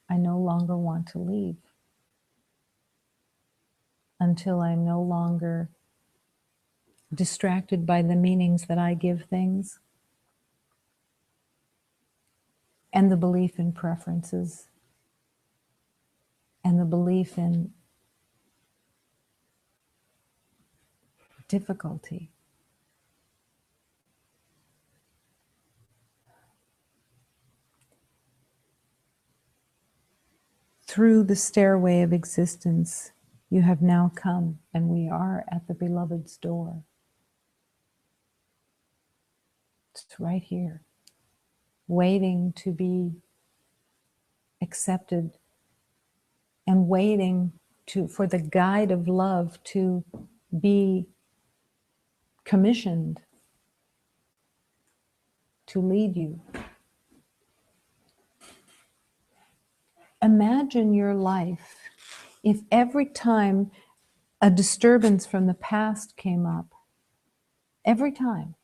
I no longer want to leave, until I'm no longer distracted by the meanings that I give things and the belief in preferences and the belief in difficulty. Through the stairway of existence, you have now come, and we are at the beloved's door. It's right here, waiting to be accepted and waiting for the guide of love to be commissioned to lead you. Imagine your life if every time a disturbance from the past came up, every time,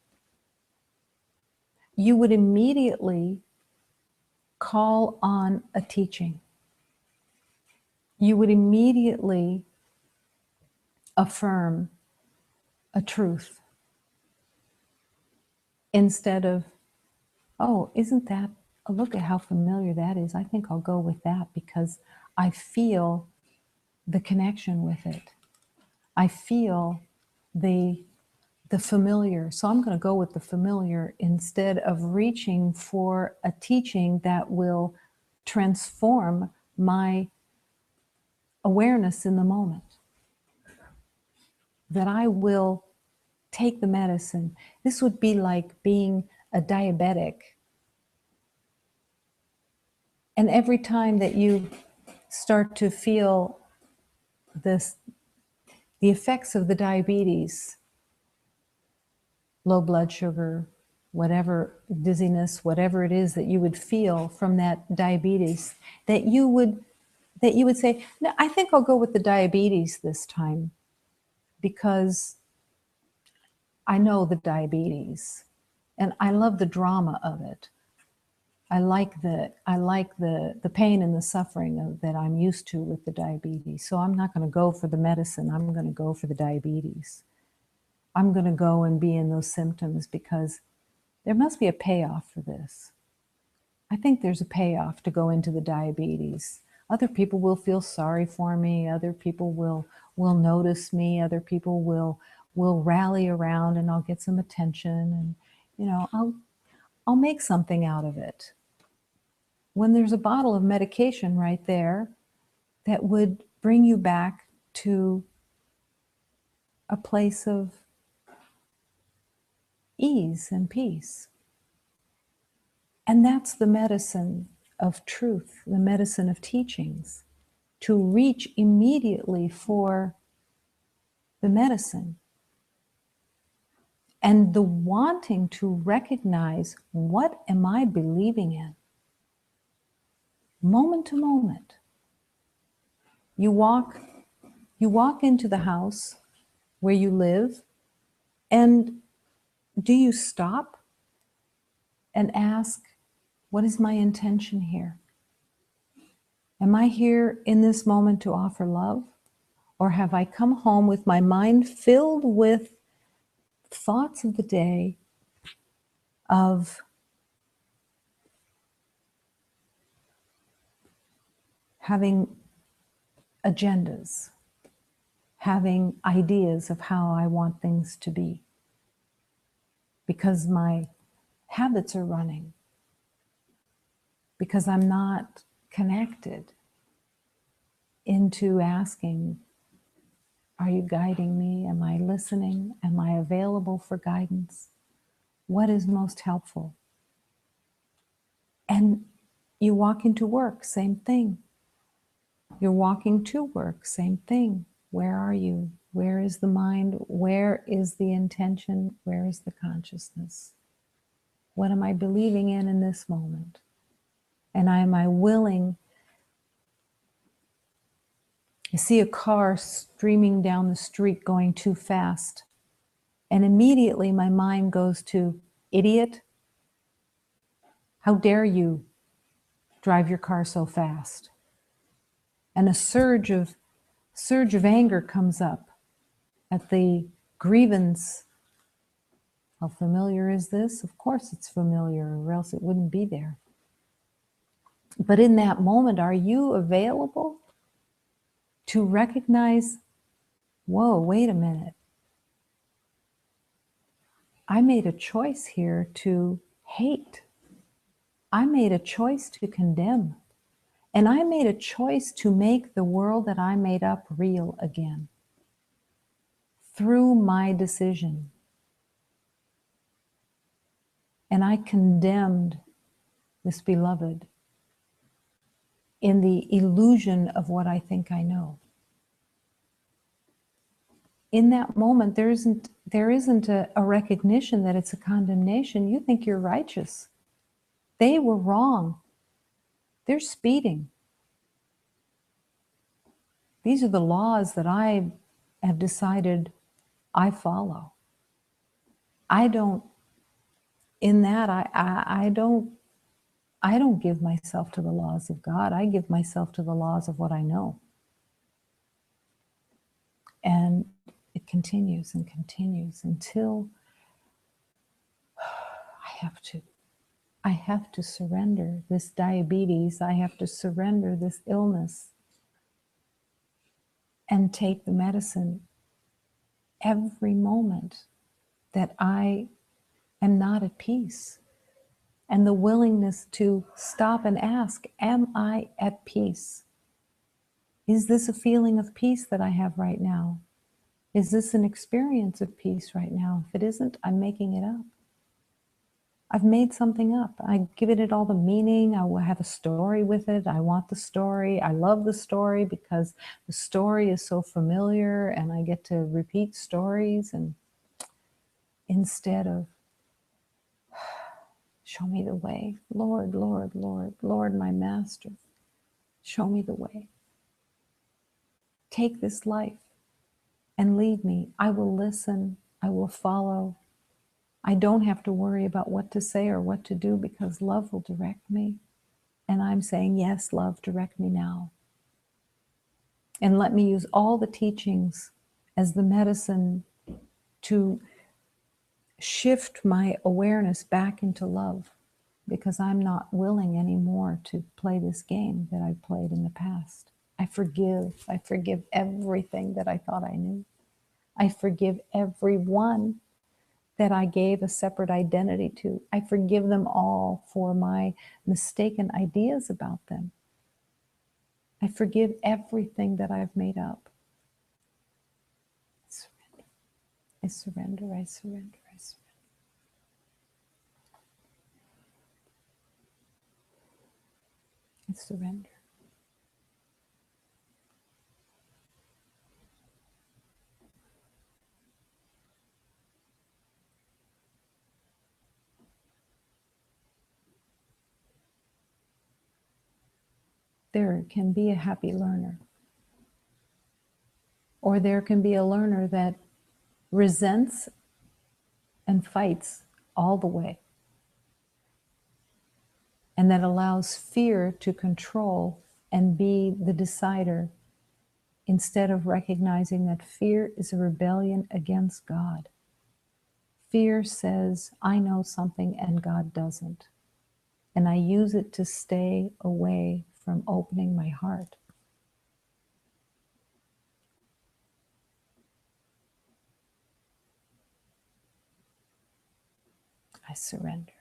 you would immediately call on a teaching. You would immediately affirm a truth instead of, oh, isn't that, look at how familiar that is. I think I'll go with that because I feel the connection with it. I feel the familiar. So I'm going to go with the familiar instead of reaching for a teaching that will transform my awareness in the moment. That I will take the medicine. This would be like being a diabetic. And every time that you start to feel the effects of the diabetes, low blood sugar, whatever, dizziness, whatever it is that you would feel from that diabetes, that you would say, no, I think I'll go with the diabetes this time because I know the diabetes and I love the drama of it. I like the pain and the suffering that I'm used to with the diabetes. So I'm not going to go for the medicine. I'm going to go for the diabetes. I'm going to go and be in those symptoms because there must be a payoff for this. I think there's a payoff to go into the diabetes. Other people will feel sorry for me. Other people will notice me. Other people will rally around, and I'll get some attention, and I'll make something out of it. When there's a bottle of medication right there that would bring you back to a place of ease and peace. And that's the medicine of truth, the medicine of teachings, to reach immediately for the medicine. And the wanting to recognize, what am I believing in? Moment to moment. You walk into the house where you live, and do you stop and ask, what is my intention here? Am I here in this moment to offer love? Or have I come home with my mind filled with thoughts of the day of having agendas, having ideas of how I want things to be? Because my habits are running, because I'm not connected into asking, Are you guiding me? Am I listening? Am I available for guidance? What is most helpful? And you walk into work, same thing. You're walking to work, same thing. Where are you? Where is the mind? Where is the intention? Where is the consciousness? What am I believing in this moment? And am I willing? I see a car streaming down the street going too fast. And immediately my mind goes to, idiot, how dare you drive your car so fast? And a surge of anger comes up at the grievance. How familiar is this? Of course it's familiar, or else it wouldn't be there. But in that moment, are you available to recognize, whoa, wait a minute. I made a choice here to hate. I made a choice to condemn. And I made a choice to make the world that I made up real again through my decision. And I condemned this beloved in the illusion of what I think I know. In that moment, there isn't a recognition that it's a condemnation. You think you're righteous. They were wrong. They're speeding. These are the laws that I have decided I follow. I don't give myself to the laws of God. I give myself to the laws of what I know. And it continues and continues until I have to surrender this diabetes. I have to surrender this illness and take the medicine every moment that I am not at peace. And the willingness to stop and ask, am I at peace? Is this a feeling of peace that I have right now? Is this an experience of peace right now? If it isn't, I'm making it up. I've made something up. I give it all the meaning. I will have a story with it. I want the story. I love the story because the story is so familiar and I get to repeat stories, and instead of show me the way, Lord, Lord, Lord, Lord, my master, show me the way. Take this life and lead me. I will listen. I will follow. I don't have to worry about what to say or what to do because love will direct me. And I'm saying, yes, love, direct me now. And let me use all the teachings as the medicine to shift my awareness back into love, because I'm not willing anymore to play this game that I've played in the past. I forgive everything that I thought I knew. I forgive everyone that I gave a separate identity to. I forgive them all for my mistaken ideas about them. I forgive everything that I've made up. I surrender, I surrender, I surrender. I surrender. There can be a happy learner, or there can be a learner that resents and fights all the way, and that allows fear to control and be the decider, instead of recognizing that fear is a rebellion against God. Fear says, I know something and God doesn't. And I use it to stay away from opening my heart. I surrender.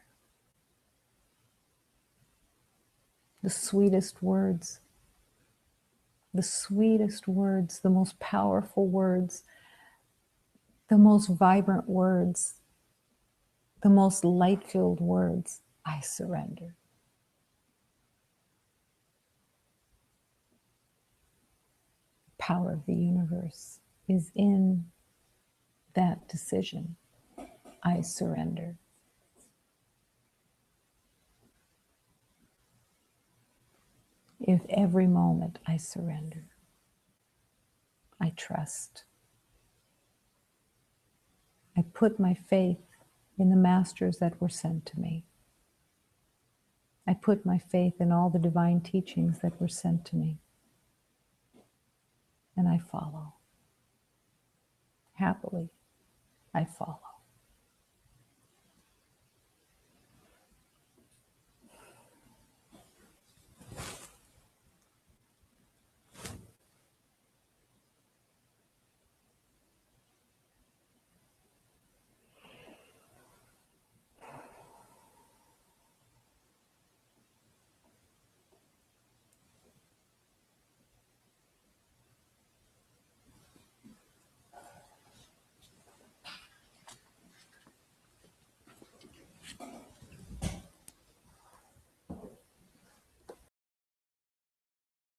The sweetest words the sweetest words, the most powerful words, the most vibrant words, the most light-filled words, I surrender. The power of the universe is in that decision. I surrender. If every moment I surrender, I trust. I put my faith in the masters that were sent to me. I put my faith in all the divine teachings that were sent to me. And I follow. Happily, I follow.